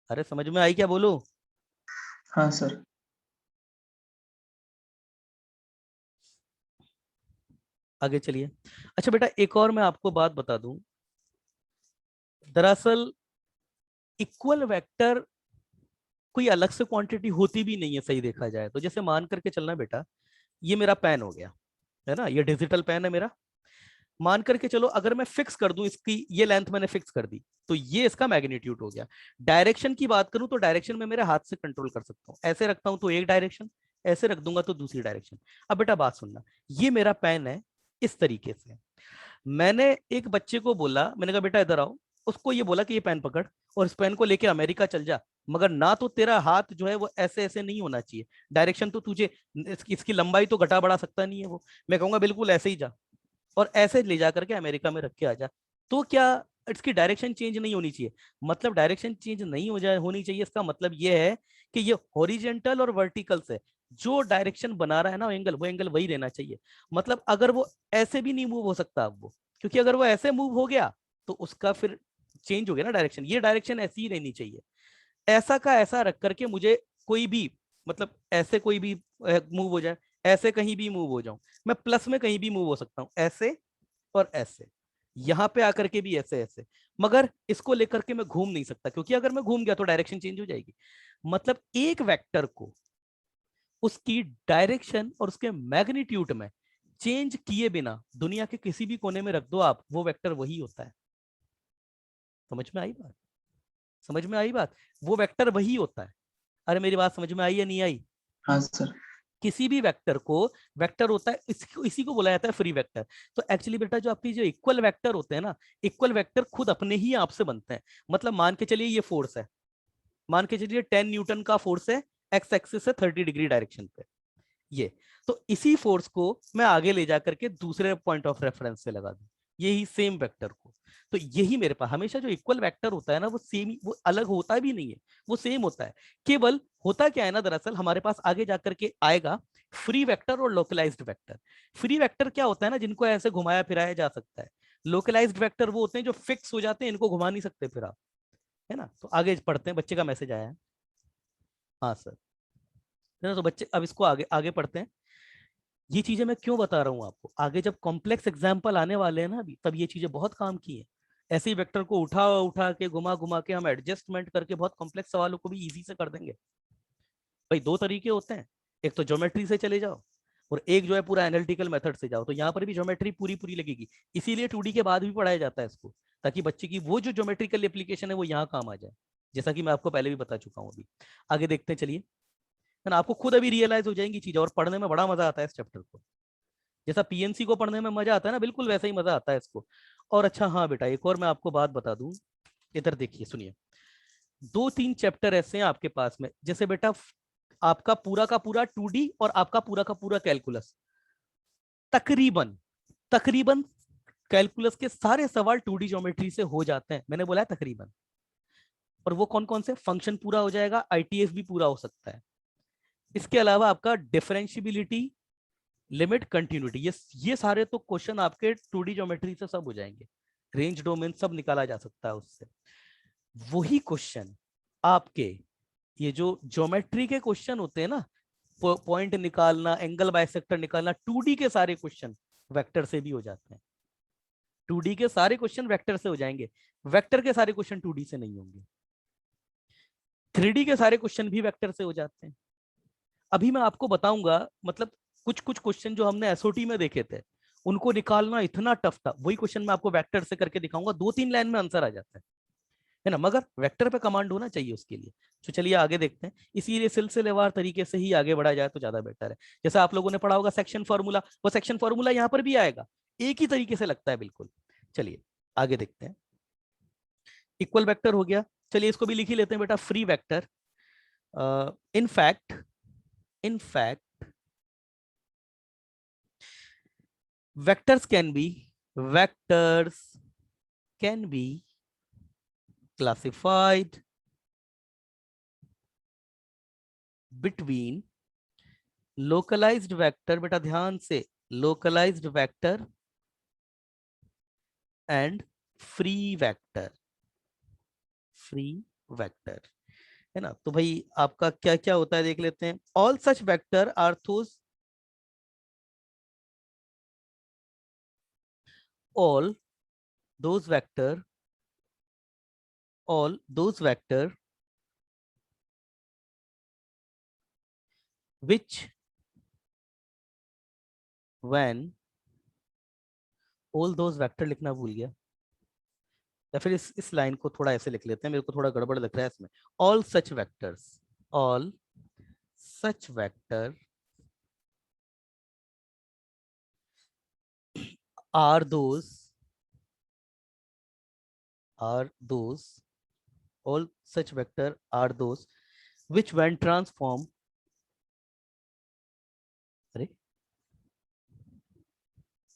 अरे समझ में आई क्या, बोलो? हाँ सर। आगे चलिए। अच्छा बेटा, एक और मैं आपको बात बता दूं। दरअसल इक्वल वेक्टर कोई अलग से क्वांटिटी होती भी नहीं है, सही देखा जाए तो। जैसे मान करके चलना बेटा, ये मेरा पेन हो गया, है ना, ये डिजिटल पेन है मेरा। मान करके चलो, अगर मैं फिक्स कर दूं, इसकी ये लेंथ मैंने फिक्स कर दी, तो ये इसका मैग्नीट्यूड हो गया। डायरेक्शन की बात करूं तो डायरेक्शन में मेरे हाथ से कंट्रोल कर सकता हूं, ऐसे रखता हूं तो एक डायरेक्शन, ऐसे रख दूंगा तो दूसरी डायरेक्शन। अब बेटा बात सुनना, ये मेरा पेन है, इस तरीके से मैंने एक बच्चे को बोला, मैंने कहा बेटा इधर आओ, उसको ये बोला कि ये पेन पकड़ और इस पेन को लेके अमेरिका चल जा, मगर ना तो तेरा हाथ जो है वो ऐसे ऐसे नहीं होना चाहिए, डायरेक्शन तो तुझे इसकी लंबाई तो घटा बढ़ा सकता नहीं है वो, मैं कहूंगा बिल्कुल ऐसे ही जा, और ऐसे ले जा करके अमेरिका में रख के आ जा, तो क्या इसकी डायरेक्शन चेंज नहीं होनी चाहिए? मतलब डायरेक्शन चेंज नहीं हो जाए होनी चाहिए, इसका मतलब ये है कि ये हॉरिजेंटल और वर्टिकल से जो डायरेक्शन बना रहा है ना एंगल, वो एंगल वही रहना चाहिए। मतलब अगर वो ऐसे भी नहीं मूव हो सकता अब वो, क्योंकि अगर वो ऐसे मूव हो गया तो उसका फिर चेंज हो गया ना डायरेक्शन, ये डायरेक्शन ऐसी ही रहनी चाहिए। ऐसा का ऐसा रख करके मुझे कोई भी, मतलब ऐसे कोई भी मूव हो जाए, ऐसे कहीं भी मूव हो जाऊं, मैं प्लस में कहीं भी मूव हो सकता हूं, ऐसे और ऐसे, यहां पे आकर के भी ऐसे ऐसे, मगर इसको लेकर के मैं घूम नहीं सकता, क्योंकि अगर मैं घूम गया तो डायरेक्शन चेंज हो जाएगी। मतलब एक वेक्टर को उसकी डायरेक्शन और उसके मैग्नीट्यूड में चेंज किए बिना दुनिया के किसी भी कोने में रख दो आप, वो वेक्टर वही होता है। समझ में आई बात? समझ में आई बात? वो वेक्टर वही होता है। अरे मेरी बात समझ में आई या नहीं आई? हाँ सर। किसी भी वेक्टर को, वेक्टर होता है, इसी को बोला जाता है फ्री वेक्टर। तो एक्चुअली बेटा जो आपकी जो इक्वल वेक्टर होते हैं ना, इक्वल वेक्टर खुद अपने ही आप से बनते हैं। मतलब मान के चलिए ये फोर्स है, मान के चलिए 10 न्यूटन का फोर्स है, एक्स एक्सिस से 30 डिग्री डायरेक्शन पे, ये, तो इसी फोर्स को मैं आगे ले जाकर के दूसरे पॉइंट ऑफ रेफरेंस से लगा दूं, यही सेम वेक्टर को। तो यही मेरे पास हमेशा जो इक्वल वेक्टर होता है ना, वो सेम, वो अलग होता भी नहीं है, वो सेम होता है। केवल होता क्या है ना, दरअसल हमारे पास आगे जाकर के आएगा फ्री वेक्टर और लोकलाइज्ड वेक्टर। फ्री वेक्टर क्या होता है ना, जिनको ऐसे घुमाया फिराया जा सकता है। लोकलाइज्ड वेक्टर वो होते हैं जो फिक्स हो जाते हैं, इनको घुमा नहीं सकते फिर आप, है ना। तो आगे पढ़ते हैं, बच्चे का मैसेज आया है। हाँ सर, है ना, तो बच्चे अब इसको आगे आगे पढ़ते हैं। ये चीजें मैं क्यों बता रहा हूँ आपको, आगे जब कॉम्प्लेक्स एग्जाम्पल आने वाले हैं ना अभी, तब ये चीजें बहुत काम की है। ऐसे ही वेक्टर को उठा उठा के घुमा घुमा के हम एडजस्टमेंट करके बहुत कॉम्प्लेक्स सवालों को भी इजी से कर देंगे। भाई दो तरीके होते हैं, एक तो ज्योमेट्री से चले जाओ, और एक जो है पूरा एनालिटिकल मेथड से जाओ। तो यहाँ पर भी ज्योमेट्री पूरी पूरी लगेगी, इसीलिए 2D के बाद भी पढ़ाया जाता है इसको, ताकि बच्चे की वो जो ज्योमेट्रिकल एप्लीकेशन है वो यहाँ काम आ जाए, जैसा कि मैं आपको पहले भी बता चुका हूँ। अभी आगे देखते हैं, चलिए, है ना। आपको खुद अभी रियलाइज हो जाएंगी चीजें, और पढ़ने में बड़ा मजा आता है इस चैप्टर को। जैसा पीएनसी को पढ़ने में मजा आता है ना, बिल्कुल वैसा ही मजा आता है इसको। और अच्छा हाँ बेटा, एक और मैं आपको बात बता दूं, इधर देखिए सुनिए। दो तीन चैप्टर ऐसे हैं आपके पास में, जैसे बेटा आपका पूरा का पूरा 2D और आपका पूरा का पूरा कैलकुलस, तकरीबन तकरीबन कैलकुलस के सारे सवाल 2D ज्योमेट्री से हो जाते हैं, मैंने बोला है तकरीबन। और वो कौन कौन से? फंक्शन पूरा हो जाएगा, आईटीएफ भी पूरा हो सकता है। इसके अलावा आपका डिफरेंशियबिलिटी, लिमिट, कंटिन्यूटी, ये सारे तो क्वेश्चन आपके 2D ज्योमेट्री से सब हो जाएंगे। रेंज डोमेन सब निकाला जा सकता है उससे। वही क्वेश्चन आपके ये जो ज्योमेट्री के क्वेश्चन होते हैं ना, पॉइंट निकालना, एंगल बाइसेक्टर निकालना, 2D के सारे क्वेश्चन वेक्टर से भी हो जाते हैं। 2D के सारे क्वेश्चन वेक्टर से हो जाएंगे, वेक्टर के सारे क्वेश्चन 2D से नहीं होंगे। 3D के सारे क्वेश्चन भी वेक्टर से हो जाते हैं। अभी मैं आपको बताऊंगा, मतलब कुछ कुछ क्वेश्चन जो हमने एसओटी में देखे थे उनको निकालना इतना टफ था, वही क्वेश्चन मैं आपको वेक्टर से करके दिखाऊंगा, 2-3 लाइन में आंसर आ जाता है ना, मगर वेक्टर पे कमांड होना चाहिए उसके लिए। तो चलिए आगे देखते हैं, इसीलिए सिलसिलेवार तरीके से ही आगे बढ़ा जाए तो ज्यादा बेटर है। जैसे आप लोगों ने पढ़ा होगा सेक्शन फॉर्मूला, वो सेक्शन फॉर्मूला यहाँ पर भी आएगा, एक ही तरीके से लगता है बिल्कुल। चलिए आगे देखते हैं। इक्वल वेक्टर हो गया, चलिए इसको भी लिख ही लेते हैं बेटा, free vector. in fact vectors can be classified between localized vector, बेटा ध्यान से, localized vector and free vector, है ना। तो भाई आपका क्या क्या होता है देख लेते हैं। all such vector are all those vector which when all those vector लिखना भूल गया, या फिर इस लाइन को थोड़ा ऐसे लिख लेते हैं, मेरे को थोड़ा गड़बड़ लग रहा है इसमें। all such vector are those all such vector are those which when transform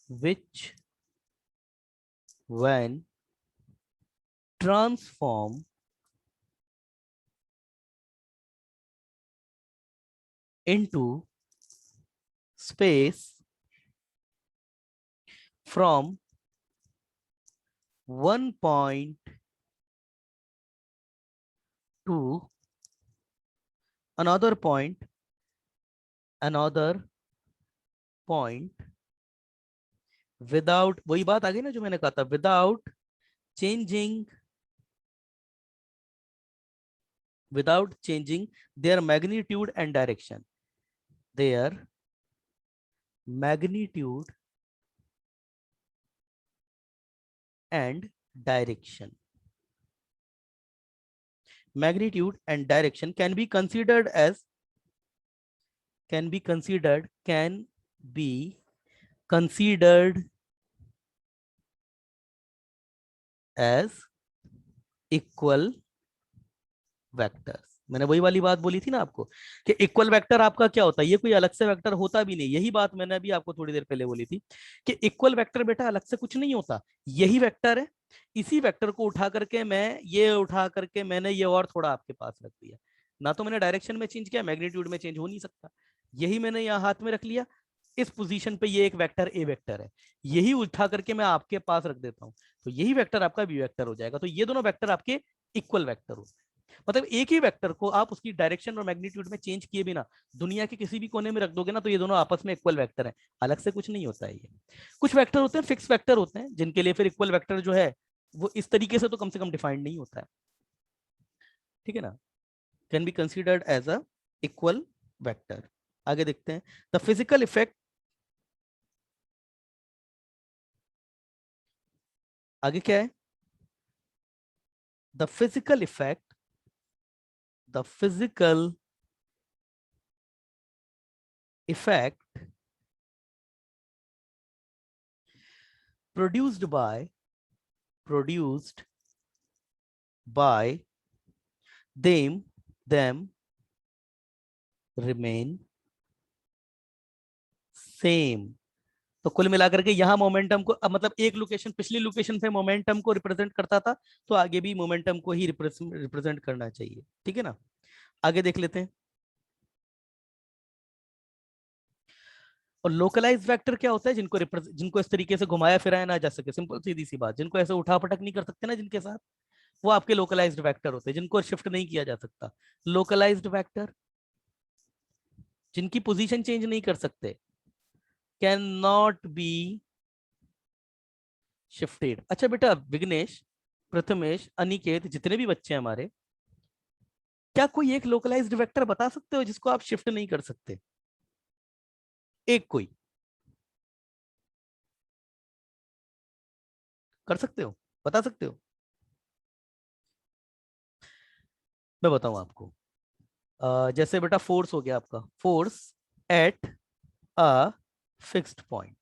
which when transform into space from one point to another point without, वही बात आ गई ना जो मैंने कहा था, without changing their magnitude and direction, their magnitude and direction can be considered as equal vectors. मैंने वही वाली बात बोली थी ना आपको कि इक्वल वेक्टर आपका क्या होता है, ये कोई अलग से वेक्टर होता भी नहीं। यही बात मैंने अभी आपको थोड़ी देर पहले बोली थी कि इक्वल वेक्टर बेटा अलग से कुछ नहीं होता, यही वेक्टर है। इसी वेक्टर को उठा करके मैंने ये और थोड़ा आपके पास रख दिया ना, तो मैंने डायरेक्शन में चेंज किया, मैग्नीट्यूड में चेंज हो नहीं सकता। यही मैंने यहाँ हाथ में रख लिया, इस पोजीशन पे ये एक वेक्टर ए वेक्टर है, यही उठा करके मैं आपके पास रख देता हूँ, तो यही वेक्टर आपका बी वेक्टर हो जाएगा। तो ये दोनों वेक्टर आपके इक्वल वेक्टर होते हैं। मतलब एक ही वेक्टर को आप उसकी डायरेक्शन और मैग्नीट्यूड में चेंज किए बिना दुनिया के किसी भी कोने में रख दोगे ना, तो ये दोनों आपस में इक्वल वेक्टर है, अलग से कुछ नहीं होता है ये। कुछ वेक्टर होते हैं फिक्स वेक्टर होते हैं, जिनके लिए फिर इक्वल वेक्टर जो है वो इस तरीके से तो कम से कम डिफाइंड नहीं होता है, ठीक है ना। Can be considered as a equal vector. आगे देखते हैं द फिजिकल इफेक्ट। आगे क्या है? The physical effect produced by them remain same. तो कुल मिलाकर के यहाँ मोमेंटम को मतलब एक लोकेशन पिछली लोकेशन पे मोमेंटम को रिप्रेजेंट करता था, तो आगे भी मोमेंटम को ही रिप्रेजेंट करना चाहिए। ठीक है ना, आगे देख लेते हैं। और लोकलाइज वेक्टर क्या होता है? जिनको इस तरीके से घुमाया फिराया ना जा सके, सिंपल सीधी सी बात, जिनको ऐसे उठा पटक नहीं कर सकते ना जिनके साथ, वो आपके लोकलाइज्ड वेक्टर होते हैं, जिनको शिफ्ट नहीं किया जा सकता। लोकलाइज्ड वेक्टर जिनकी पोजीशन चेंज नहीं कर सकते, कैन नॉट बी शिफ्टेड। अच्छा बेटा, विघ्नेश, प्रथमेश, अनिकेत, जितने भी बच्चे हैं हमारे, क्या कोई एक लोकलाइज्ड वेक्टर बता सकते हो जिसको आप शिफ्ट नहीं कर सकते? एक कोई कर सकते हो, बता सकते हो? मैं बताऊं आपको। जैसे बेटा फोर्स हो गया आपका, force at a fixed point.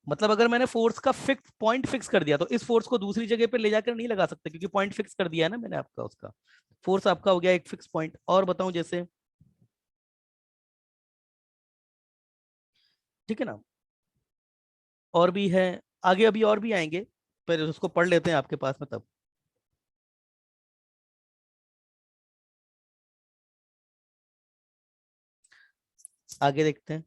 मतलब अगर मैंने फोर्स का फिक्स पॉइंट फिक्स कर दिया, तो इस फोर्स को दूसरी जगह पे ले जाकर नहीं लगा सकते, क्योंकि पॉइंट फिक्स कर दिया है ना मैंने आपका, उसका फोर्स आपका हो गया एक फिक्स पॉइंट। और बताऊं जैसे, ठीक है ना, और भी है आगे, अभी और भी आएंगे, पर उसको पढ़ लेते हैं आपके पास में तब। आगे देखते हैं।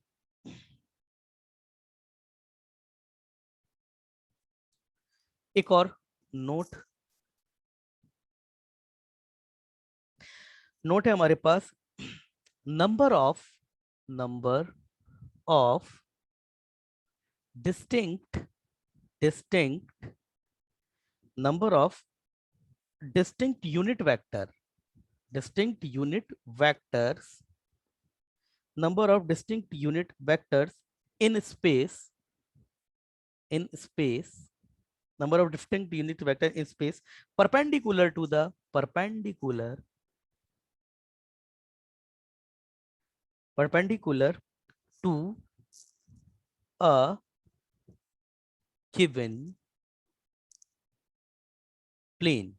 एक और नोट, नोट है हमारे पास, number of distinct number of distinct unit vectors, number of distinct unit vectors in space, number of distinct unit vectors in space perpendicular to a given plane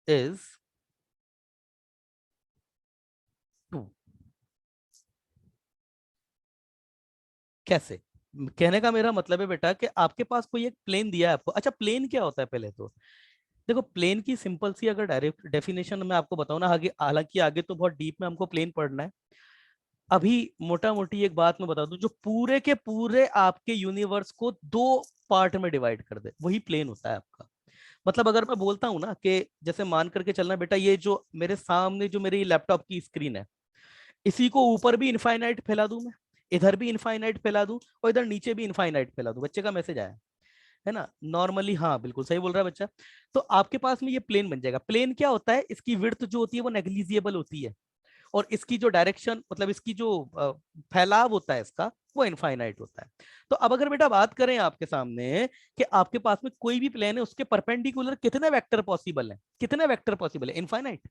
is 2। कैसे? कहने का मेरा मतलब है बेटा कि आपके पास कोई एक प्लेन दिया है आपको। अच्छा, प्लेन क्या होता है पहले तो देखो। प्लेन की सिंपल सी अगर डायरेक्ट डेफिनेशन मैं आपको बताऊं ना, आगे हालांकि आगे तो बहुत डीप में हमको प्लेन पढ़ना है, अभी मोटा मोटी एक बात मैं बता दूं, जो पूरे के पूरे आपके यूनिवर्स को दो पार्ट में डिवाइड कर दे, वही प्लेन होता है आपका। मतलब अगर मैं बोलता हूं ना कि जैसे मान करके चलना बेटा, ये जो मेरे सामने जो मेरी लैपटॉप की स्क्रीन है, इसी को ऊपर भी इनफाइनाइट फैला दूं मैं, इधर भी इनफाइनाइट फैला दूं, और इधर नीचे भी इनफाइनाइट फैला दूं। बच्चे का मैसेज आया है ना, नॉर्मली हाँ बिल्कुल सही बोल रहा है बच्चा। तो आपके पास में ये प्लेन बन जाएगा। प्लेन क्या होता है? इसकी विड्थ जो होती है वो नेग्लिजिबल होती है, और इसकी जो डायरेक्शन मतलब इसकी जो फैलाव होता है इसका, वो इनफाइनाइट होता है। तो अब अगर बेटा बात करें आपके सामने कि आपके पास में कोई भी प्लेन है, उसके परपेंडिकुलर कितने वेक्टर पॉसिबल है? कितने वेक्टर पॉसिबल है? इनफाइनाइट।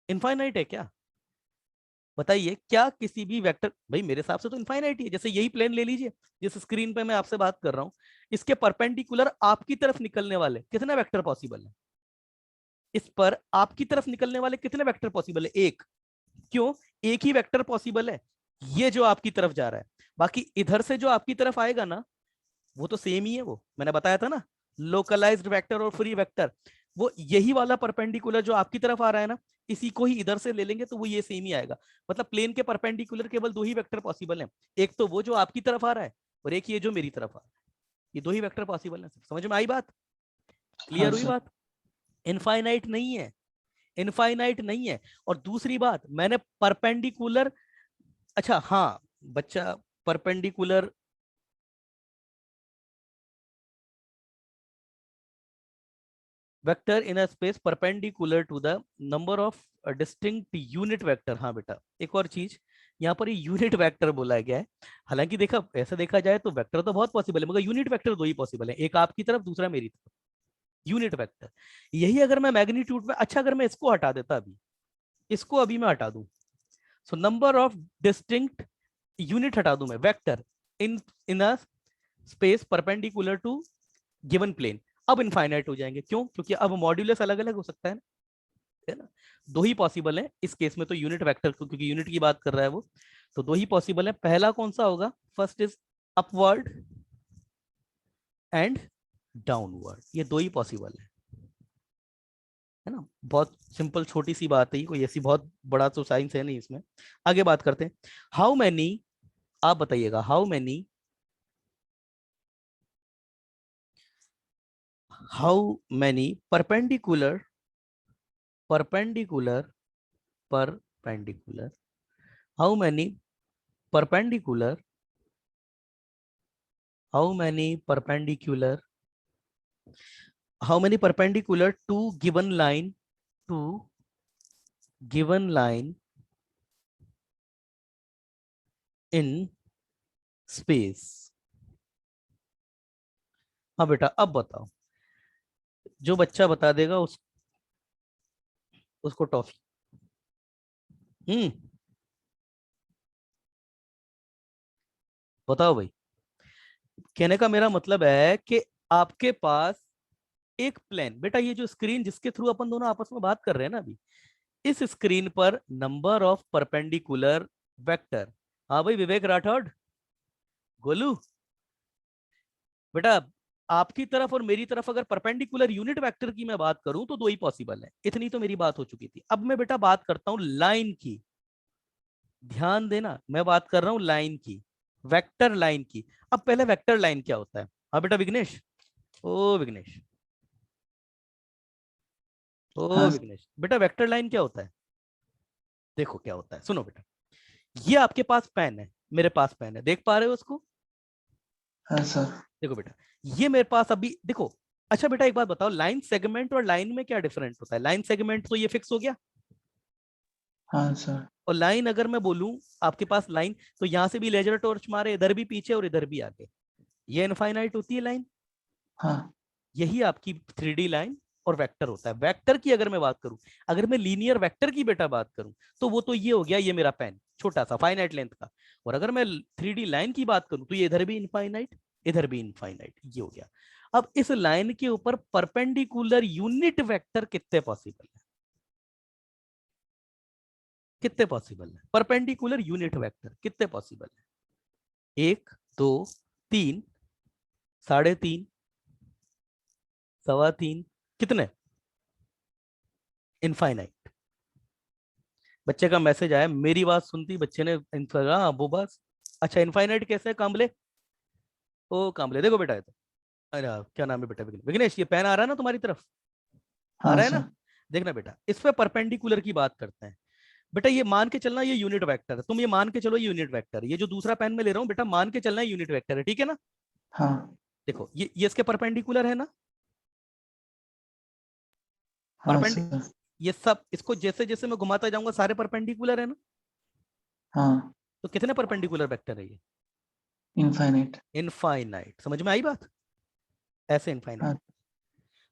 इनफाइनाइट है क्या? बताइए, क्या किसी भी वेक्टर, भाई मेरे हिसाब से तो इनफाइनाइट ही है। जैसे यही प्लेन ले लीजिए, जिस स्क्रीन पे मैं आपसे बात कर रहा हूं, इसके परपेंडिकुलर आपकी तरफ निकलने वाले कितने वेक्टर पॉसिबल है? इस पर आपकी तरफ निकलने वाले कितने वेक्टर पॉसिबल है? एक। क्यों? एक ही वेक्टर पॉसिबल है, ये जो आपकी तरफ जा रहा है। बाकी इधर से जो आपकी तरफ आएगा ना, वो तो सेम ही है। वो मैंने बताया था ना, लोकलाइज्ड वेक्टर और फ्री वेक्टर, वो यही वाला परपेंडिकुलर जो आपकी तरफ आ रहा है ना, इसी को ही इधर से ले लेंगे तो वो ये सेम ही आएगा। मतलब प्लेन के परपेंडिकुलर केवल दो ही वेक्टर पॉसिबल हैं, एक तो वो जो आपकी तरफ आ रहा है, और एक ये जो मेरी तरफ आ रहा है। ये दो ही वेक्टर पॉसिबल हैं। समझ में आई बात? हाँ क्लियर हुई सर। बात? इनफाइनाइट नहीं है, इनफाइनाइट नहीं है। और दूसरी बात, मैंने परपेंडिकुलर, अच्छा हाँ बच्चा, perpendicular vector in a space perpendicular to the number of distinct unit vector. हाँ बेटा, एक और चीज, यहाँ पर ये यूनिट वेक्टर बोला गया है। हालांकि देखा, ऐसा देखा जाए तो वेक्टर तो बहुत पॉसिबल है, मगर यूनिट वेक्टर दो ही पॉसिबल है, एक आपकी तरफ, दूसरा मेरी तरफ। यूनिट वेक्टर यही, अगर मैं मैग्नीट्यूड में, अच्छा अगर मैं इसको हटा देता अभी, इसको अभी मैं हटा दूं, so number of distinct unit हटा दूं मैं, vector in in a space perpendicular to given plane, अब इनफाइनाइट हो जाएंगे। क्यों? क्योंकि अब मॉड्यूलस अलग अलग हो सकता है ना। है ना। दो ही पॉसिबल है इस केस में तो यूनिट वेक्टर, क्योंकि यूनिट की बात कर रहा है वो, तो दो ही पॉसिबल है। पहला कौन सा होगा? First is upward and downward, ये दो ही पॉसिबल है ना। बहुत सिंपल छोटी सी बात है, कोई ऐसी बहुत बड़ा तो साइंस है नहीं इसमें। आगे बात करते हैं। हाउ मैनी, आप बताइएगा, how many perpendicular perpendicular perpendicular how many perpendicular how many perpendicular how many perpendicular to given line to given line in space. हाँ बेटा अब बताओ, जो बच्चा बता देगा उसको टॉफी। बताओ भाई। कहने का मेरा मतलब है कि आपके पास एक प्लेन, बेटा ये जो स्क्रीन जिसके थ्रू अपन दोनों आपस में बात कर रहे हैं ना अभी, इस स्क्रीन पर नंबर ऑफ परपेंडिकुलर वेक्टर। हाँ भाई विवेक राठौड़, गोलू बेटा, आपकी तरफ और मेरी तरफ अगर परपेंडिकुलर यूनिट वेक्टर की मैं बात करूं तो दो ही पॉसिबल है। इतनी तो मेरी बात हो चुकी थी। अब मैं बेटा बात करता हूं लाइन की। ध्यान देना, मैं बात कर रहा हूं लाइन की, वेक्टर लाइन की। अब पहले वेक्टर लाइन क्या होता है? हाँ बेटा विघ्नेश, ओ विघ्नेश, ओ हाँ विघ्नेश बेटा वेक्टर लाइन क्या होता है? देखो क्या होता है, सुनो बेटा। ये आपके पास पेन है, मेरे पास पेन है, देख पा रहे हो उसको? हाँ सर। देखो बेटा, ये मेरे पास अभी देखो। अच्छा बेटा एक बात बताओ, लाइन सेगमेंट और लाइन में क्या डिफरेंस होता है? लाइन सेगमेंट तो ये फिक्स हो गया, हाँ सर। और लाइन अगर मैं बोलूं आपके पास लाइन, तो यहां से भी लेजर टॉर्च मारे, इधर भी पीछे और इधर भी आगे, ये इनफाइनाइट होती है लाइन। हाँ यही आपकी 3D लाइन और वेक्टर होता है। वेक्टर की अगर मैं बात करूं, अगर मैं लीनियर वेक्टर की बेटा बात करूं, तो वो तो ये हो गया, ये मेरा पेन छोटा सा फाइनाइट लेंथ का। और अगर मैं 3D लाइन की बात करूं तो ये इधर भी इनफाइनाइट, इधर भी इनफाइनाइट, ये हो गया। अब इस लाइन के ऊपर परपेंडिकुलर यूनिट वेक्टर कितने पॉसिबल है? कितने पॉसिबल है परपेंडिकुलर यूनिट वेक्टर? कितने पॉसिबल है? एक, दो, तीन, साढ़े तीन, सवा तीन, कितने? इनफाइनाइट। बच्चे का मैसेज आया, मेरी बात सुनती बच्चे ने हाँ वो बस। अच्छा इनफाइनाइट कैसे है कांबले? ओ कांबले देखो बेटा, ये तो अरे क्या नाम है बेटा? विघ्नेश, ये पेन आ रहा है ना तुम्हारी तरफ? आ हाँ रहा है ना? सर। देखना बेटा, इस पे परपेंडिकुलर की बात करते हैं। बेटा ये मान के चलना, ये यूनिट वेक्टर है, तुम ये मान के चलो ये यूनिट वेक्टर है। ये जो दूसरा पेन में ले रहा हूं बेटा, मान के चलना है यूनिट वेक्टर है, ठीक है ना? हाँ देखो ये इसके परपेंडिकुलर है ना? हाँ परपेंडि सर। ये सब इसको जैसे जैसे मैं घुमाता जाऊंगा सारे परपेंडिकुलर है ना? हाँ तो कितने परपेंडिकुलर वेक्टर है ये? इनफाइनाइट। इनफाइनाइट। समझ में आई बात? ऐसे हाँ इनफाइनाइट।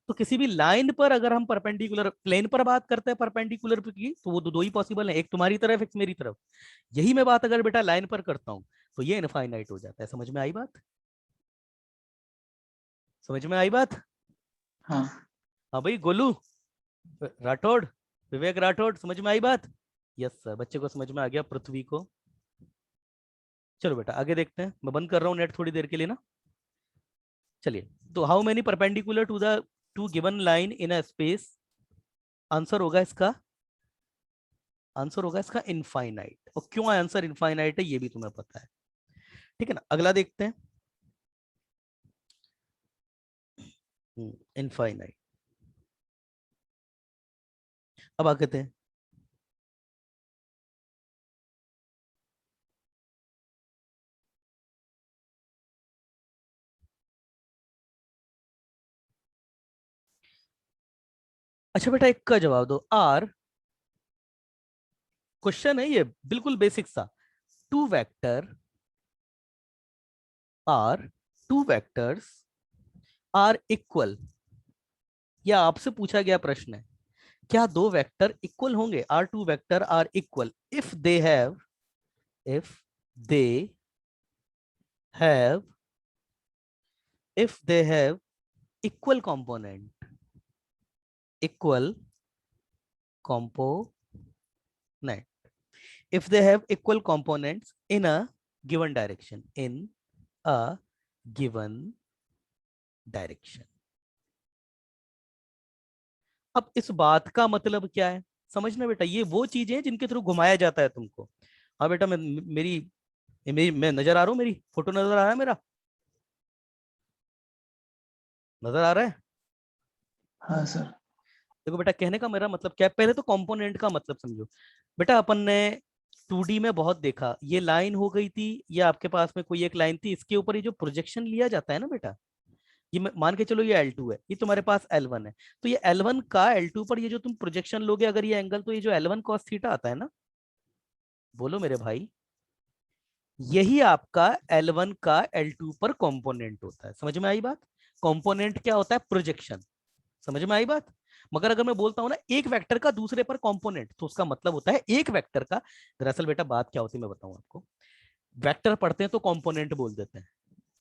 तो किसी भी लाइन पर अगर हम परपेंडिकुलर प्लेन पर बात करते हैं परपेंडिकुलर की, तो वो दो ही पॉसिबल है, एक तुम्हारी तरफ एक मेरी तरफ। यही मैं बात अगर बेटा लाइन पर करता हूं तो ये इनफाइनाइट हो जाता है। समझ में आई बात? समझ में आई बात? हाँ हाँ भाई गोलू राठौड़, विवेक राठौड़, समझ में आई बात? यस सर, बच्चे को समझ में आ गया, पृथ्वी को। चलो बेटा आगे देखते हैं, मैं बंद कर रहा हूँ नेट थोड़ी देर के लिए ना। चलिए, तो how many perpendicular to the two given line in a space? Answer होगा इसका, आंसर होगा इसका इनफाइनाइट। और क्यों आंसर इनफाइनाइट है ये भी तुम्हें पता है, ठीक है ना? अगला देखते हैं। इनफाइनाइट। अब आगे थे। अच्छा बेटा एक का जवाब दो। आर, क्वेश्चन है ये बिल्कुल बेसिक सा। Two vector are two vectors are equal, या आपसे पूछा गया प्रश्न है, क्या दो वेक्टर इक्वल होंगे? Are two vector are equal if they have, if they have if they have equal component, equal component if they have equal components in a given direction, in a given direction. अब इस बात का मतलब क्या है समझना बेटा, ये वो चीजें हैं जिनके थ्रू घुमाया जाता है तुमको। हाँ बेटा, मैं नजर आ रहा हूँ, मेरी फोटो नजर आ रहा है, मेरा नजर आ रहा है। हाँ सर। देखो बेटा, कहने का मेरा मतलब क्या है, पहले तो कंपोनेंट का मतलब समझो। बेटा अपन ने 2D में बहुत देखा, ये लाइन हो गई थी, ये आपके पास में कोई एक लाइन थी, इसके ऊपर ये जो प्रोजेक्शन लिया जाता है ना बेटा, ये मान के चलो ये L2 है, ये तुम्हारे पास L1 है, तो ये L1 का L2 पर ये जो तुम प्रोजेक्शन लोगे, अगर ये एंगल, तो ये जो L1 cos थीटा आता है ना, बोलो मेरे भाई, यही आपका L1 का L2 पर कंपोनेंट होता है। समझ में आई बात? कंपोनेंट क्या होता है? प्रोजेक्शन। समझ में आई बात? मगर अगर मैं बोलता हूं ना एक वेक्टर का दूसरे पर कंपोनेंट, तो उसका मतलब होता है एक वेक्टर का, दरअसल बेटा बात क्या होती है मैं बताऊं आपको, वेक्टर पढ़ते हैं तो कंपोनेंट बोल देते हैं,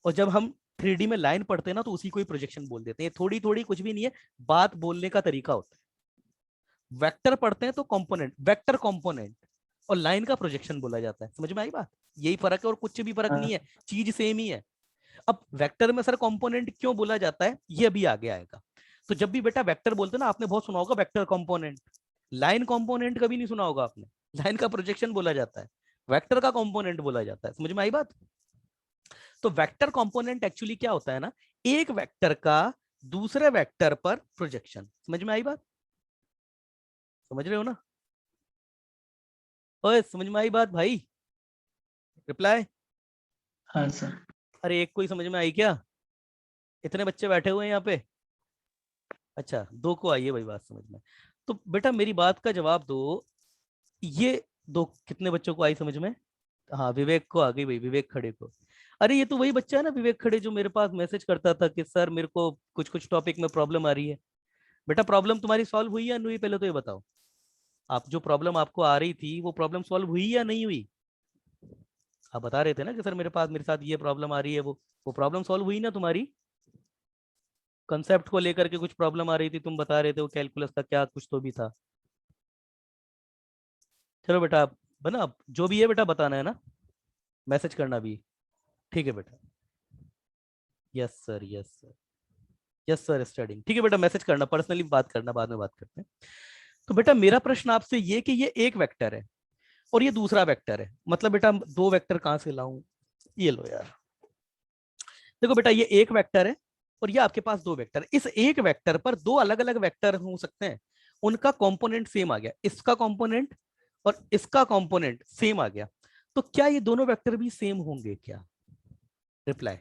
और जब हम 3D में लाइन पढ़ते हैं ना तो उसी को ही प्रोजेक्शन बोल देते हैं। थोड़ी थोड़ी कुछ भी नहीं है, बात बोलने का तरीका होता है। वेक्टर पढ़ते हैं तो कंपोनेंट, वेक्टर कंपोनेंट, और लाइन का प्रोजेक्शन बोला जाता है। समझ में आई बात? यही फर्क है और कुछ भी फर्क हाँ नहीं है, चीज सेम ही है। अब वेक्टर में सर कंपोनेंट क्यों बोला जाता है, ये अभी आगे आएगा। तो जब भी बेटा वेक्टर बोलते हैं ना, आपने बहुत सुना होगा वेक्टर कंपोनेंट, लाइन कंपोनेंट कभी नहीं सुना होगा आपने। लाइन का प्रोजेक्शन बोला जाता है, वेक्टर का कंपोनेंट बोला जाता है। समझ में आई बात? तो वेक्टर कंपोनेंट एक्चुअली क्या होता है ना, एक वेक्टर का दूसरे वेक्टर पर प्रोजेक्शन। समझ में आई बात? समझ रहे हो ना? ओए समझ में आई बात भाई? रिप्लाई। हाँ सर। अरे एक कोई समझ में आई क्या? इतने बच्चे बैठे हुए हैं यहाँ पे? अच्छा, दो को आई है भाई बात समझ में। तो बेटा मेरी बात का जवाब दो, ये दो कितने बच्चों को आई समझ में? हाँ विवेक को आ गई भाई, विवेक खड़े को। अरे ये तो वही बच्चा है ना विवेक खड़े, जो मेरे पास मैसेज करता था कि सर मेरे को कुछ कुछ टॉपिक में प्रॉब्लम आ रही है। बेटा प्रॉब्लम तुम्हारी सॉल्व हुई या नहीं हुई, पहले तो ये बताओ। आप जो प्रॉब्लम आपको आ रही थी वो प्रॉब्लम सॉल्व हुई या नहीं हुई? आप बता रहे थे ना कि सर मेरे साथ ये प्रॉब्लम आ रही है, वो प्रॉब्लम सॉल्व हुई ना तुम्हारी? कंसेप्ट को लेकर के कुछ प्रॉब्लम आ रही थी, तुम बता रहे थे वो कैलकुलस का क्या कुछ तो भी था। चलो बेटा आप बना, जो भी है बेटा बताना है ना, मैसेज करना भी। ठीक है बेटा। Yes sir, yes sir, yes sir studying. ठीक है बेटा, मैसेज करना, पर्सनली बात करना, बाद में बात करते हैं। तो बेटा मेरा प्रश्न आपसे ये कि ये एक वेक्टर है और ये दूसरा वेक्टर है, मतलब बेटा दो वेक्टर कहां से लाऊं? ये लो यार, देखो बेटा ये एक वेक्टर है और ये आपके पास दो वेक्टर। इस एक वेक्टर पर दो अलग अलग वेक्टर हो सकते हैं, उनका कंपोनेंट सेम आ गया, इसका कंपोनेंट और इसका कंपोनेंट सेम आ गया, तो क्या ये दोनों वेक्टर भी सेम होंगे क्या? रिप्लाई।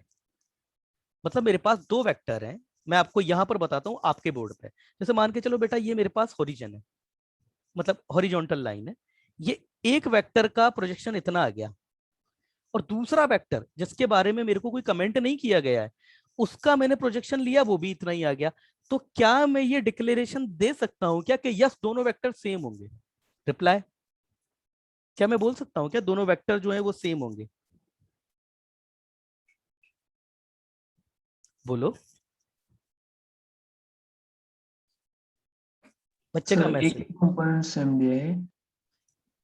मतलब मेरे पास दो वेक्टर हैं, मैं आपको यहां पर बताता हूं आपके बोर्ड पे। जैसे मान के चलो बेटा ये मेरे पास होरिजन है, मतलब हॉरिजॉन्टल लाइन है, ये एक वेक्टर का प्रोजेक्शन इतना आ गया, और दूसरा वेक्टर जिसके बारे में मेरे को कोई कमेंट नहीं किया गया है, उसका मैंने प्रोजेक्शन लिया, वो भी इतना ही आ गया। तो क्या मैं ये डिक्लेरेशन दे सकता हूं क्या कि यस दोनों वेक्टर सेम होंगे? रिप्लाई। क्या मैं बोल सकता हूं क्या दोनों वेक्टर जो है वो सेम होंगे? बोलो बच्चे का सर एक मैसेज। ही कंपोनेंट सेम दिया है।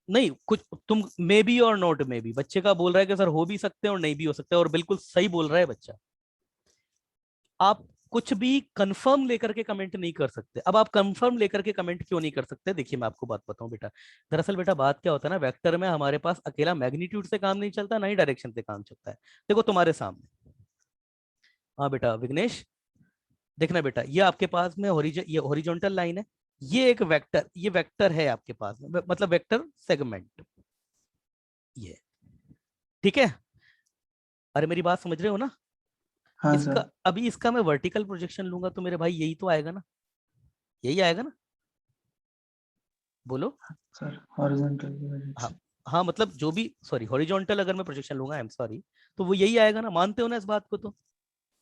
नहीं कुछ, तुम मे बी और नॉट मे बी, बच्चे का बोल रहा है कि सर हो भी सकते हैं और नहीं भी हो सकते हैं, और बिल्कुल सही बोल रहा है बच्चा। आप कुछ भी कंफर्म लेकर के कमेंट नहीं कर सकते। अब आप कंफर्म लेकर के कमेंट क्यों नहीं कर सकते, देखिए मैं आपको बात बताऊं बेटा। दरअसल बेटा बात क्या होता है ना, वेक्टर में हमारे पास अकेला मैग्नीट्यूड से काम नहीं चलता, ना ही डायरेक्शन से काम चलता है। देखो तुम्हारे सामने, हाँ बेटा विघ्नेश, देखना बेटा ये आपके पास में ये हॉरिजॉन्टल लाइन है, ये एक वेक्टर, ये वेक्टर है आपके पास में, मतलब वेक्टर सेगमेंट ये। ठीक है? अरे मेरी बात समझ रहे हो ना? हाँ इसका, सर। अभी इसका मैं वर्टिकल प्रोजेक्शन लूंगा तो मेरे भाई यही तो आएगा ना, यही आएगा ना? बोलो। सर हॉरिजॉन्टल हाँ, डायरेक्शन। हाँ मतलब जो भी, सॉरी हॉरिजॉन्टल अगर मैं प्रोजेक्शन लूंगा, आई एम सॉरी, तो वो यही आएगा ना, मानते हो ना इस बात को तो?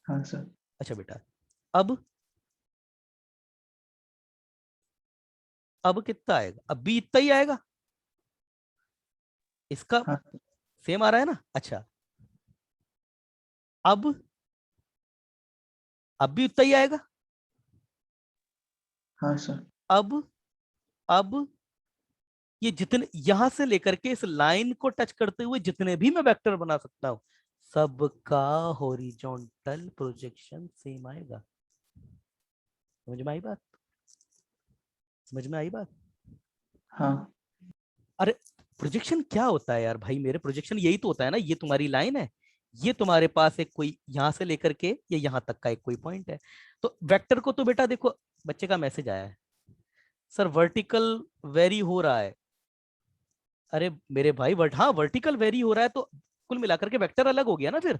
हाँ सर। अच्छा बेटा, अब अब कितना आएगा? अब भी इतना ही आएगा, इसका हाँ। सेम आ रहा है ना? अच्छा, अब भी उतना ही आएगा। हाँ सर। अब अब ये जितने यहां से लेकर के इस लाइन को टच करते हुए जितने भी मैं वेक्टर बना सकता हूं, सबका हॉरिजॉन्टल प्रोजेक्शन सेम आएगा। समझ में आई बात? समझ में आई बात? हाँ अरे प्रोजेक्शन क्या होता है यार भाई मेरे? प्रोजेक्शन यही तो होता है ना, ये तुम्हारी लाइन है, ये तुम्हारे पास एक कोई यहां से लेकर के ये यहां तक का एक कोई पॉइंट है। तो वेक्टर को तो बेटा देखो, बच्चे का मैसेज आया है सर वर्टिकल वेरी हो रहा है। अरे मेरे भाई हाँ वर्टिकल वेरी हो रहा है, तो कुल मिलाकर के वेक्टर अलग हो गया ना फिर,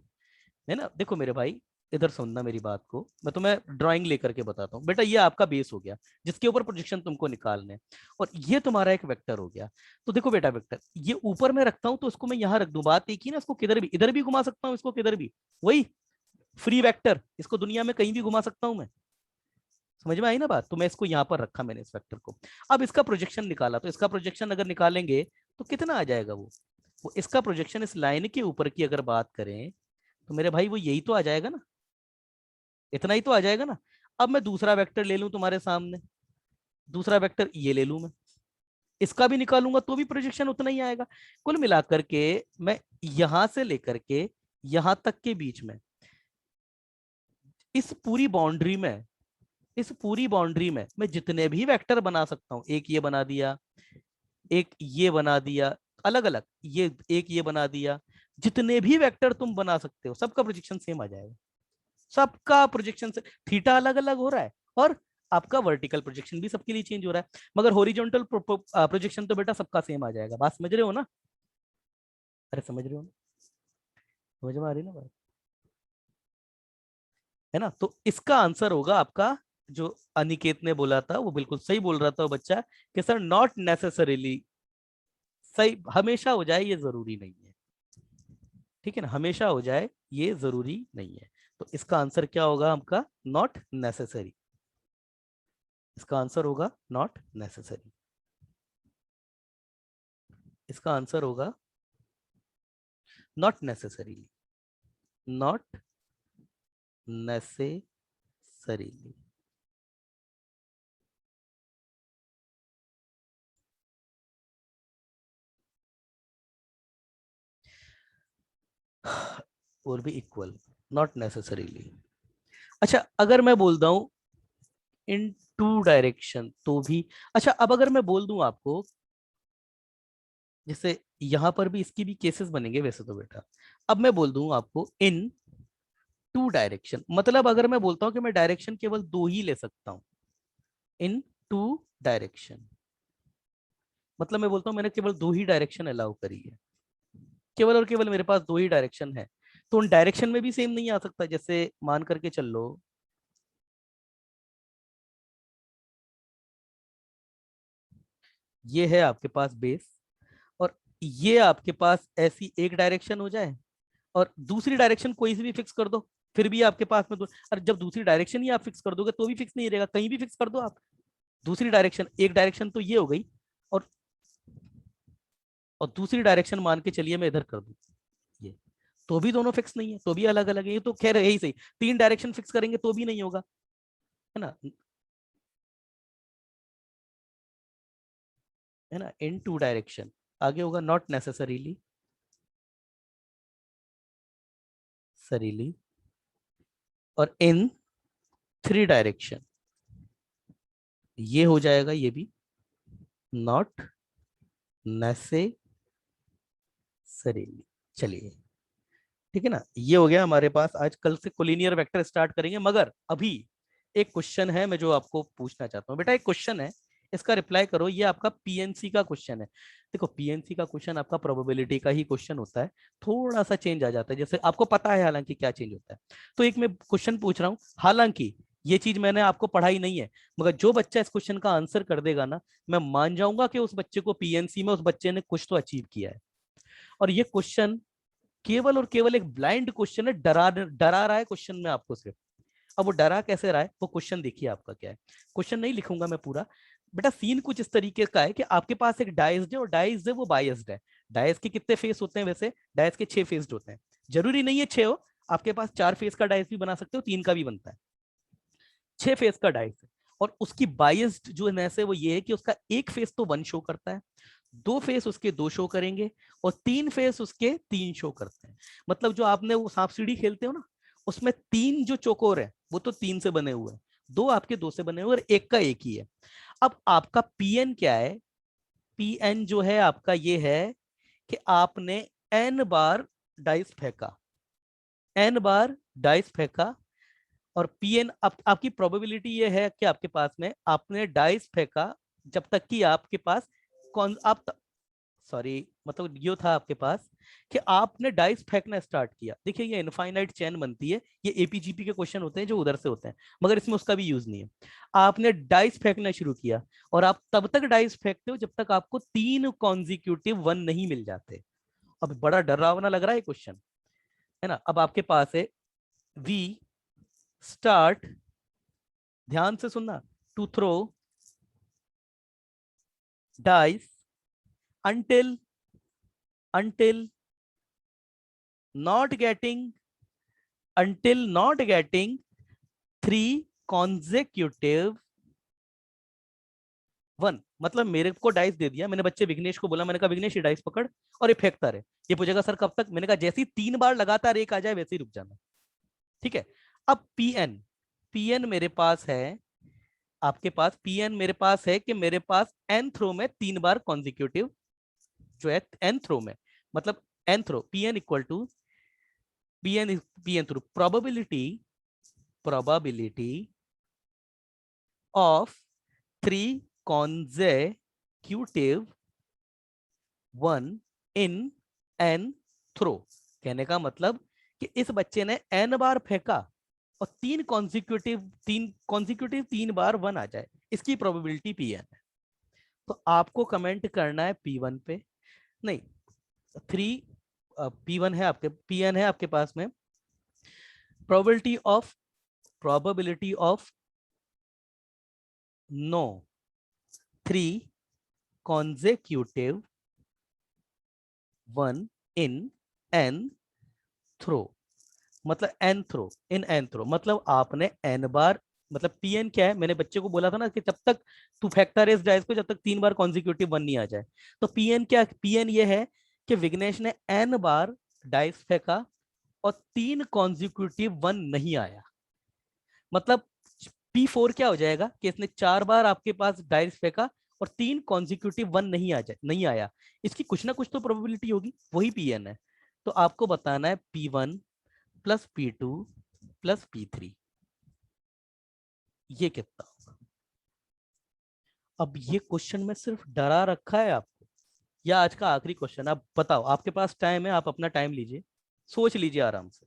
है ना? देखो मेरे भाई, इधर सुनना मेरी बात को, मैं तुम्हें ड्राइंग लेकर के बताता हूँ बेटा। ये आपका बेस हो गया जिसके ऊपर प्रोजेक्शन तुमको निकालने हैं, और ये तुम्हारा एक वेक्टर हो गया। तो देखो बेटा वेक्टर ये ऊपर में रखता हूँ तो इसको मैं यहाँ रख दूं, बात एक ही ना, इसको किधर भी इधर भी घुमा सकता हूँ, इसको किधर भी, वही फ्री वेक्टर, इसको दुनिया में कहीं भी घुमा सकता हूँ मैं। समझ में आई ना बात? तो मैं इसको यहाँ पर रखा मैंने इस वेक्टर को। अब इसका प्रोजेक्शन निकाला, तो इसका प्रोजेक्शन अगर निकालेंगे तो कितना आ जाएगा वो इसका प्रोजेक्शन इस लाइन के ऊपर की अगर बात करें तो मेरे भाई वो यही तो आ जाएगा ना, इतना ही तो आ जाएगा ना। अब मैं दूसरा वेक्टर ले लूं तुम्हारे सामने, दूसरा वेक्टर ये ले लूं मैं, इसका भी निकालूंगा तो भी प्रोजेक्शन उतना ही आएगा। कुल मिलाकर के मैं यहां से लेकर के यहां तक के बीच में इस पूरी बाउंड्री में इस पूरी बाउंड्री में मैं जितने भी वेक्टर बना सकता हूं, एक ये बना दिया, एक ये बना दिया, अलग अलग ये एक ये बना दिया, जितने भी वेक्टर तुम बना सकते हो सबका प्रोजेक्शन सेम आ जाएगा। सबका प्रोजेक्शन से थीटा अलग अलग हो रहा है, और आपका वर्टिकल प्रोजेक्शन भी सबके लिए चेंज हो रहा है, मगर हॉरिजॉन्टल प्रोजेक्शन तो बेटा सबका सेम आ जाएगा। बात समझ रहे हो ना? अरे समझ रहे हो ना? समझ में आ रही ना बात? है ना? तो इसका आंसर होगा आपका, जो अनिकेत ने बोला था वो बिल्कुल सही बोल रहा था वो बच्चा, कि सर नॉट नेसेसरीली, सही हमेशा हो जाए ये जरूरी नहीं है। ठीक है ना, हमेशा हो जाए ये जरूरी नहीं है। तो इसका आंसर क्या होगा आपका? Not necessary. इसका आंसर होगा नॉट नेसेसरी। इसका आंसर होगा नॉट नेसेसरीली, नॉट नेसेसरीली। और भी इक्वल, नॉट नेसेसरीली। अच्छा अगर मैं बोल दूं इन टू डायरेक्शन तो भी, अच्छा अब अगर मैं बोल दूं आपको, जैसे यहां पर भी इसकी भी केसेस बनेंगे वैसे तो बेटा, अब मैं बोल दूं आपको इन टू डायरेक्शन, मतलब अगर मैं बोलता हूं कि मैं डायरेक्शन केवल दो ही ले सकता हूं, इन टू डायरेक्शन, मतलब मैं बोलता हूं मैंने केवल दो ही डायरेक्शन अलाउ करी है, केवल और केवल मेरे पास दो ही डायरेक्शन है, तो उन डायरेक्शन में भी सेम नहीं आ सकता। जैसे मान करके चल लो, ये है आपके पास बेस, और ये आपके पास ऐसी एक डायरेक्शन हो जाए, और दूसरी डायरेक्शन कोई सी भी फिक्स कर दो, फिर भी आपके पास में और जब दूसरी डायरेक्शन ही आप फिक्स कर दोगे तो भी फिक्स नहीं रहेगा, कहीं भी फिक्स कर दो आप दूसरी डायरेक्शन, एक डायरेक्शन तो ये हो गई, और दूसरी डायरेक्शन मान के चलिए मैं इधर कर दूं ये, तो भी दोनों फिक्स नहीं है, तो भी अलग अलग है। ये तो खैर यही सही, तीन डायरेक्शन फिक्स करेंगे तो भी नहीं होगा, है ना? है ना? इन टू डायरेक्शन आगे होगा नॉट नेसेसरीली, सरीली, और इन थ्री डायरेक्शन ये हो जाएगा, ये भी नॉट नेसेसरीली। चलिए ठीक है ना, ये हो गया हमारे पास। आज कल से कोलिनियर वेक्टर स्टार्ट करेंगे, मगर अभी एक क्वेश्चन है मैं जो आपको पूछना चाहता हूँ बेटा, एक क्वेश्चन है, इसका रिप्लाई करो। ये आपका पीएनसी का क्वेश्चन है। देखो पीएनसी का क्वेश्चन आपका प्रोबेबिलिटी का ही क्वेश्चन होता है, थोड़ा सा चेंज आ जाता है, जैसे आपको पता है हालांकि क्या चेंज होता है। तो एक मैं क्वेश्चन पूछ रहा हूँ, हालांकि ये चीज मैंने आपको पढ़ाई नहीं है, मगर जो बच्चा इस क्वेश्चन का आंसर कर देगा ना, मैं मान जाऊंगा कि उस बच्चे को पीएनसी में उस बच्चे ने कुछ तो अचीव किया है। और ये क्वेश्चन केवल और केवल एक ब्लाइंड क्वेश्चन है, डरा रहा है क्वेश्चन में आपको सिर्फ। अब वो डरा कैसे रहा है वो क्वेश्चन देखिए आपका क्या है। क्वेश्चन नहीं लिखूंगा मैं पूरा बेटा, सीन कुछ इस तरीके का है कि आपके पास एक डाइस्ड है, और डाइस्ड है वो बायस्ड है। डाइस के कितने फेस होते हैं वैसे? डाइस के 6 फेस्ड होते हैं, जरूरी नहीं है 6 हो, आपके पास 4 फेस का डाइस भी बना सकते हो, 3 का भी बनता है, 6 फेस का डाइस है। और उसकी बायस्ड जो नेस है वो ये है कि उसका एक फेस तो 1 शो करता है, 2 फेस उसके 2 शो करेंगे, और 3 फेस उसके 3 शो करते हैं। मतलब जो आपने वो सांप सीढ़ी खेलते हो ना, उसमें 3 जो चौकोर है वो तो 3 से बने हुए हैं, 2 आपके 2 से बने हुए और एक का एक ही है। अब आपका पीएन क्या है? पीएन जो है आपका ये है कि आपने एन बार डाइस फेंका, एन बार डाइस फेंका, और पीएन आपकी प्रोबेबिलिटी ये है कि आपके पास में आपने डाइस फेंका जब तक कि आपके पास कौन आप सॉरी मतलब ये था आपके पास कि आपने डाइस फेंकना स्टार्ट किया। देखिए ये इनफाइनाइट चेन बनती है, ये एपीजीपी के क्वेश्चन होते हैं जो उधर से होते हैं, मगर इसमें उसका भी यूज नहीं है। आपने डाइस फेंकना शुरू किया और आप तब तक डाइस फेंकते हो जब तक आपको 3 कॉन्जिक्यूटिव 1 नहीं मिल जाते। अब बड़ा डरावना लग रहा है क्वेश्चन, है ना? अब आपके पास है वी स्टार्ट, ध्यान से सुनना, to throw dice until until not getting not getting 3 consecutive 1। मतलब मेरे को डाइस दे दिया, मैंने बच्चे विघ्नेश को बोला, मैंने कहा विघ्नेश ये डाइस पकड़ और ये फेंकता रहे। ये पूछेगा सर कब तक? मैंने कहा जैसे ही 3 बार लगातार एक आ जाए वैसे ही रुक जाना। ठीक है। अब पीएन, पीएन मेरे पास है, आपके पास पीएन मेरे पास है कि मेरे पास एन थ्रो में 3 बार कॉन्जिक्यूटिव जो है एन थ्रो में, मतलब n throw PN equal to PN through probability of 3 consecutive 1 in n throw। कहने का मतलब कि इस बच्चे ने n बार फेंका और 3 बार 1 आ जाए, इसकी प्रोबेबिलिटी पीएन है। तो आपको कमेंट करना है P1 पे, नहीं 3 P1 है आपके, पीएन है आपके पास में, probability of no 3 consecutive 1 in n throw, मतलब n throw in n throw, मतलब आपने n बार, मतलब pn क्या है, मैंने बच्चे को बोला था ना कि जब तक तू फेंकता रहे इस डाइस को जब तक 3 बार कॉन्जिक्यूटिव 1 नहीं आ जाए। तो pn क्या, pn ये है कि विघ्नेश ने n बार डाइस फेंका और 3 कॉन्जिक्यूटिव 1 नहीं आया। मतलब P4 क्या हो जाएगा कि इसने 4 बार आपके पास डाइस फेंका और 3 कॉन्जिक्यूटिव 1 नहीं आया, इसकी कुछ ना कुछ तो प्रोबेबिलिटी होगी, वही पीएन है। तो आपको बताना है P1 plus P2 plus P3 ये कितना होगा। अब ये क्वेश्चन में सिर्फ डरा रखा है आपको, या आज का आखिरी क्वेश्चन, आप बताओ, आपके पास टाइम है, आप अपना टाइम लीजिए, सोच लीजिए आराम से,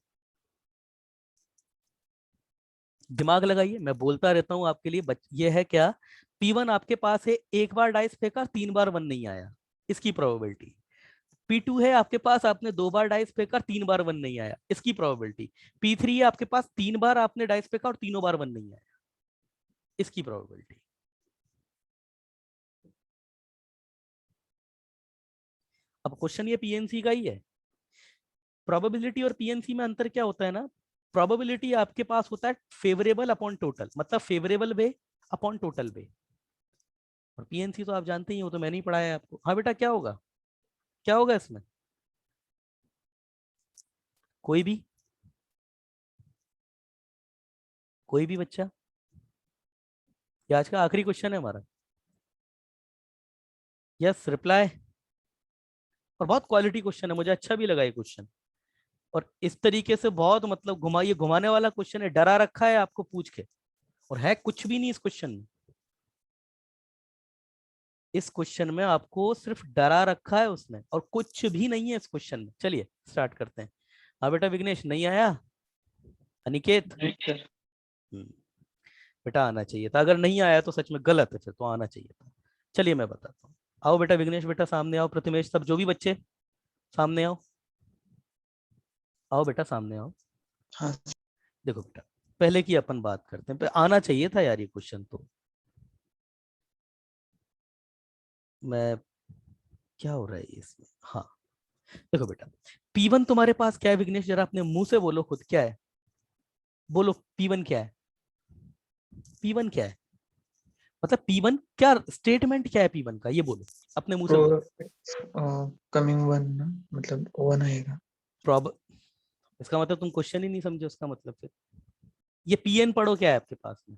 दिमाग लगाइए, मैं बोलता रहता हूं आपके लिए। ये है क्या, P1 आपके पास है, एक बार डाइस फेंका 3 बार 1 नहीं आया, इसकी प्रोबेबिलिटी। P2 है आपके पास, आपने 2 बार डाइस फेंका 3 बार 1 नहीं आया, इसकी प्रोबेबिलिटी। P3 है आपके पास, 3 बार आपने डाइस फेंका और तीनों बार 1 नहीं आया, इसकी प्रोबेबिलिटी। अब क्वेश्चन ये पीएनसी का ही है। प्रोबेबिलिटी और पीएनसी में अंतर क्या होता है ना, प्रोबेबिलिटी आपके पास होता है फेवरेबल अपॉन टोटल, मतलब फेवरेबल वे अपॉन टोटल वे, और पीएनसी तो आप जानते ही हो, तो मैंने ही पढ़ाया है आपको। हाँ बेटा क्या होगा, क्या होगा इसमें? कोई भी, कोई भी बच्चा, ये आज का आखिरी क्वेश्चन है हमारा। Yes reply. और बहुत क्वालिटी क्वेश्चन है, मुझे अच्छा भी लगा ये क्वेश्चन, और इस तरीके से बहुत मतलब घुमाइए, घुमाने वाला क्वेश्चन है, डरा रखा है आपको पूछ के, और है कुछ भी नहीं इस क्वेश्चन में। इस क्वेश्चन में आपको सिर्फ डरा रखा है उसने, और कुछ भी नहीं है इस क्वेश्चन में। चलिए स्टार्ट करते हैं। हाँ बेटा विघ्नेश नहीं आया, अनिकेत बेटा आना चाहिए था, अगर नहीं आया तो सच में गलत है, फिर तो आना चाहिए था। चलिए मैं बताता हूँ। आओ बेटा विघ्नेश, बेटा सामने आओ, प्रतिमेश, सब जो भी बच्चे सामने आओ, आओ बेटा सामने आओ। हाँ देखो बेटा, पहले की अपन बात करते हैं, आना चाहिए था यार ये क्वेश्चन तो। मैं, क्या हो रहा है ये इसमें? हाँ देखो बेटा, P1 तुम्हारे पास क्या है विघ्नेश, जरा अपने मुंह से बोलो खुद, क्या है? बोलो P1 क्या है? P1 क्या है? मतलब P1 क्या स्टेटमेंट क्या है P1 का, ये बोलो अपने मुंह से बोलो। कमिंग वन ना, मतलब वन आएगा। प्रॉब इसका मतलब तुम क्वेश्चन ही नहीं समझे उसका मतलब। फिर ये Pn पढ़ो क्या है आपके पास में।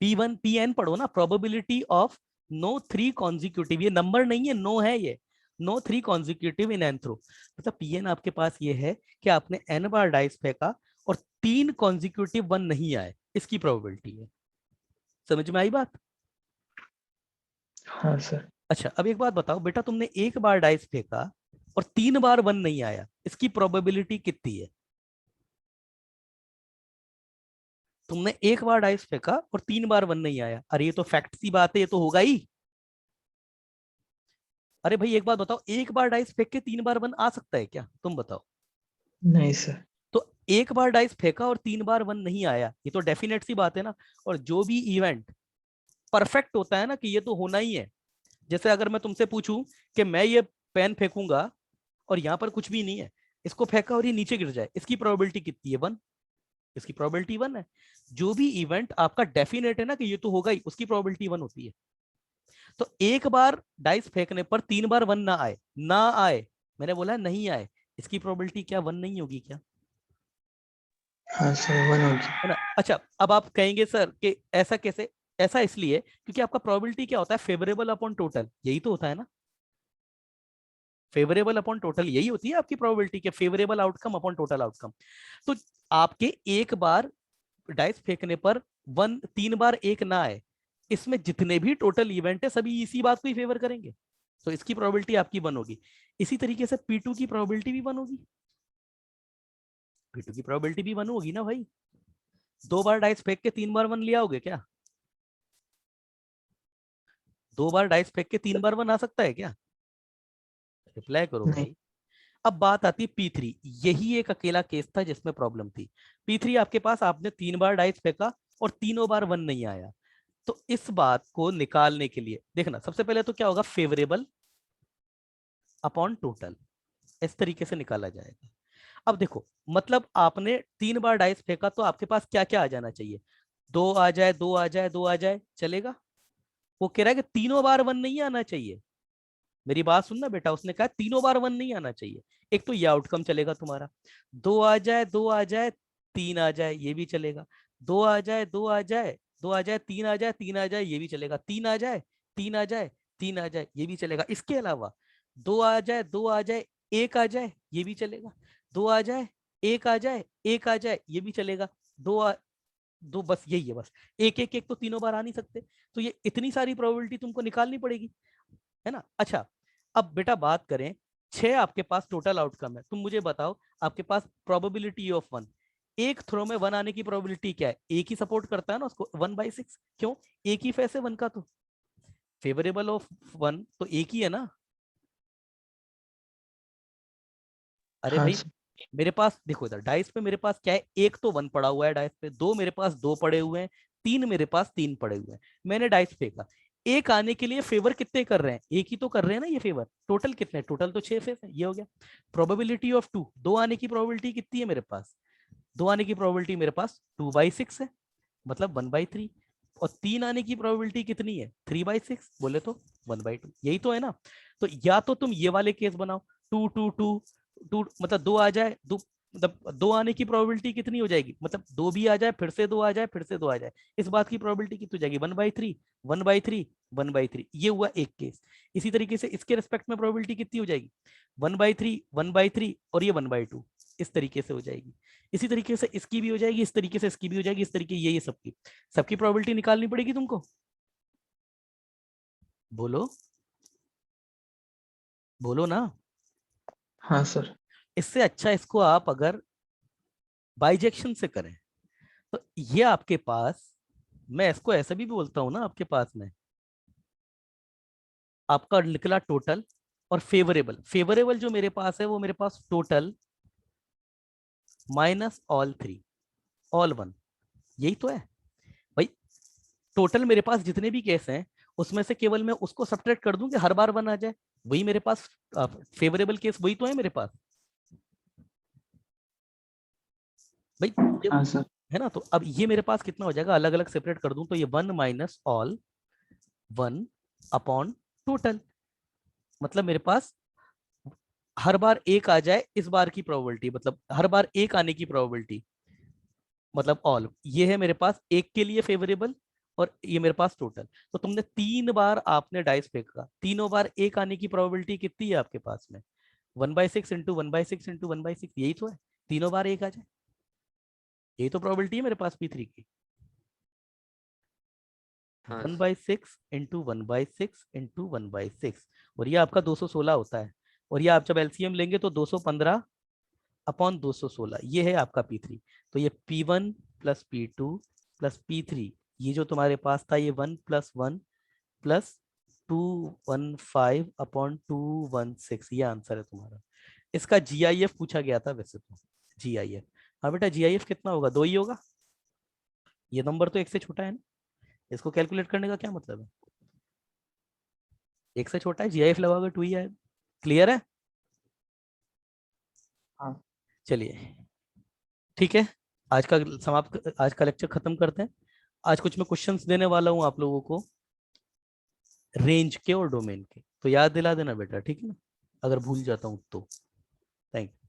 P1 Pn पढ़ो ना, probability of no three consecutive, ये नंबर नहीं है, नो है ये, no three consecutive in n throw. मतलब Pn आपके पास ये है कि आपने n बार डाइस फेंका और 3 कॉन्जिक्यूटिव 1 नहीं आए, इसकी प्रोबेबिलिटी है। समझ में आई बात। हाँ सर। अच्छा अब एक बात बताओ बेटा, तुमने एक बार डाइस फेंका और 3 बार 1 नहीं आया, इसकी प्रोबेबिलिटी कितनी है। तुमने एक बार डाइस फेंका और 3 बार 1 नहीं आया, अरे ये तो फैक्ट सी बात है, ये तो होगा ही। अरे भाई एक बात बताओ, एक बार डाइस फेंक के 3 बार 1 आ सकता है क्या, तुम बताओ। नहीं सर। तो एक बार डाइस फेंका और 3 बार 1 नहीं आया, ये तो डेफिनेट सी बात है ना। और जो भी इवेंट परफेक्ट होता है ना कि ये तो होना ही है। जैसे अगर मैं तुमसे पूछूं कि मैं ये पेन फेंकूंगा और यहाँ पर कुछ भी नहीं है, इसको फेंका और ये नीचे गिर जाए, इसकी प्रोबेबिलिटी कितनी है, 1। इसकी प्रोबेबिलिटी 1 है। जो भी इवेंट आपका डेफिनेट है ना कि ये तो होगा ही, उसकी प्रोबेबिलिटी 1 होती है। तो एक बार डाइस फेंकने पर 3 बार 1 ना आए, ना आए, मैंने बोला नहीं आए, इसकी प्रोबेबिलिटी क्या 1 नहीं होगी क्या, हाँ सर, वन होगी। है ना। अच्छा अब आप कहेंगे सर कि ऐसा कैसे, ऐसा इसलिए क्योंकि आपका प्रोबेबिलिटी क्या होता है, फेवरेबल अपॉन टोटल, यही तो होता है ना। फेवरेबल अपॉन टोटल यही होती है आपकी प्रोबेबिलिटी के, favourable outcome upon total outcome. तो आपके एक बार डाइस फेंकने पर 3 बार एक ना आए, इसमें जितने भी टोटल इवेंट है सभी इसी बात को ही फेवर करेंगे, तो इसकी प्रोबेबिलिटी आपकी 1 होगी। इसी तरीके से P2 की प्रोबेबिलिटी भी 1 होगी, P2 की प्रोबेबिलिटी भी 1 होगी ना भाई। 2 बार डाइस फेंक के 3 बार 1 ले आओगे क्या, 2 बार डाइस फेंक के 3 बार 1 आ सकता है क्या, रिप्लाई करो नहीं। भाई। अब बात आती है P3, यही एक अकेला केस था जिसमें प्रॉब्लम थी। P3 आपके पास, आपने 3 बार डाइस फेंका और तीनों बार 1 नहीं आया। तो इस बात को निकालने के लिए देखना, सबसे पहले तो क्या होगा, फेवरेबल अपॉन टोटल, इस तरीके से निकाला जाएगा। अब देखो मतलब आपने 3 बार डाइस फेंका तो आपके पास क्या क्या आ जाना चाहिए, 2 आ जाए, 2 आ जाए, 2 आ जाए, चलेगा। वो कह रहा है कि तीनों बार 1 नहीं आना चाहिए। मेरी बात सुनना बेटा, उसने कहा तीनों बार 1 नहीं आना चाहिए। एक तो ये आउटकम चलेगा तुम्हारा, 2 आ जाए, 2 आ जाए, 3 आ जाए, ये भी चलेगा। 2 आ जाए, 2 आ जाए, 2 आ जाए, 3 आ जाए, 3 आ जाए, ये भी चलेगा। 3 आ जाए, 3 आ जाए, 3 आ जाए, ये भी चलेगा। इसके अलावा 2 आ जाए, 2 आ जाए, 1 आ जाए, ये भी चलेगा। 2 आ जाए, 1 आ जाए, 1 आ जाए, ये भी चलेगा। दो आ दो, बस यही है बस। एक एक एक तो तीनों बार आ नहीं सकते। तो ये इतनी सारी प्रोबेबिलिटी तुमको निकालनी पड़ेगी, है ना। अच्छा अब बेटा बात करें, 6 आपके पास टोटल आउटकम है, तुम मुझे बताओ आपके पास प्रोबेबिलिटी ऑफ 1, एक थ्रो में 1 आने की प्रोबेबिलिटी क्या है, एक ही सपोर्ट करता है ना उसको, 1/6। क्यों, एक ही फेस है 1 का, तो फेवरेबल ऑफ 1 तो एक ही है ना। अरे हाँ भाई सर। मेरे पास देखो इधर डाइस पे मेरे पास क्या है, एक तो 1 पड़ा हुआ है डाइस पे, 2 मेरे पास 2 पड़े हुए हैं, 3 मेरे पास 3 पड़े हुए हैं। मैंने डाइस फेंका, एक आने के लिए फेवर कितने कर रहे हैं, एक ही तो कर रहे हैं ना ये फेवर, टोटल कितने, टोटल तो 6 फेस है, ये हो गया। प्रोबेबिलिटी ऑफ 2, 2 आने की प्रोबेबिलिटी कितनी है मेरे पास, 2 आने की प्रोबेबिलिटी मेरे पास 2/6 है, मतलब 1/3। और 3 आने की प्रोबेबिलिटी कितनी है, 3/6, बोले तो 1/2, यही तो है ना। तो या तो तुम ये वाले केस बनाओ, 2 2 2 2, मतलब 2 आ जाए, 2 मतलब 2 आने की प्रोबेबिलिटी कितनी हो जाएगी, मतलब 2 भी आ जाए, फिर से 2 आ जाए, फिर से 2 आ जाए, इस बात की प्रोबेबिलिटी कितनी हो जाएगी, 1/3, 1/3, 1/3, ये हुआ एक केस। इसी तरीके से इसके रिस्पेक्ट में प्रोबेबिलिटी कितनी हो जाएगी, 1/3, 1/3 और ये 1/2, इस तरीके से हो जाएगी। इसी तरीके से इसकी भी हो जाएगी, इस तरीके से इसकी भी हो जाएगी, इस तरीके ये सबकी सबकी प्रोबेबिलिटी निकालनी पड़ेगी तुमको, बोलो, बोलो ना। हाँ सर। इससे अच्छा इसको आप अगर बाइजेक्शन से करें तो ये आपके पास, मैं इसको ऐसे भी बोलता हूं ना, आपके पास में आपका निकला टोटल और फेवरेबल, फेवरेबल जो मेरे पास है वो मेरे पास टोटल माइनस ऑल 3, ऑल 1, यही तो है भाई। टोटल मेरे पास जितने भी केस हैं उसमें से केवल मैं उसको सब्ट्रैक्ट कर दूं कि हर बार 1 आ जाए, वही मेरे पास फेवरेबल केस वही तो है मेरे पास। भाई ये हाँ सर। है ना। तो अब ये मेरे पास कितना हो जाएगा, अलग अलग सेपरेट कर दूं तो ये 1 माइनस ऑल 1 अपॉन टोटल, मतलब मेरे पास हर बार एक आ जाए इस बार की प्रोबेबिलिटी, मतलब हर बार एक आने की प्रोबेबिलिटी, मतलब ऑल, ये है मेरे पास एक के लिए फेवरेबल, और ये मेरे पास टोटल। तो तुमने 3 बार आपने डाइस फेंका, तीनों बार एक आने की प्रोबेबिलिटी कितनी है आपके पास में, 1/6 इंटू 1/6 इंटू 1/6, यही तो है, तीनों बार एक आ जाए, यही तो प्रोबेबिलिटी है मेरे पास P3 की। हाँ 1/6 इंटू 1/6 इंटू 1/6, और ये आपका 216 होता है, और ये आप जब एलसीएम लेंगे तो 215 अपॉन 216, ये है आपका P3। तो ये P1 plus P2 plus P3, ये जो तुम्हारे पास था ये 1 प्लस 1 प्लस 215 अपॉन 216, ये आंसर है तुम्हारा। इसका GIF पूछा गया था वैसे तो, GIF। हाँ बेटा GIF कितना होगा, 2 ही होगा, ये नंबर तो 1 से छोटा है ना, इसको कैलकुलेट करने का क्या मतलब है, 1 से छोटा है, GIF लगाओगे 2 ही आएगा। क्लियर है? हाँ चलिए ठीक है, आज का समाप्त, आज का लेक्चर खत्म करते हैं। आज कुछ मैं क्वेश्चंस देने वाला हूँ आप लोगों को, रेंज के और डोमेन के, तो याद दिला देना बेटा, ठीक है ना, अगर भूल जाता हूँ तो। Thank you.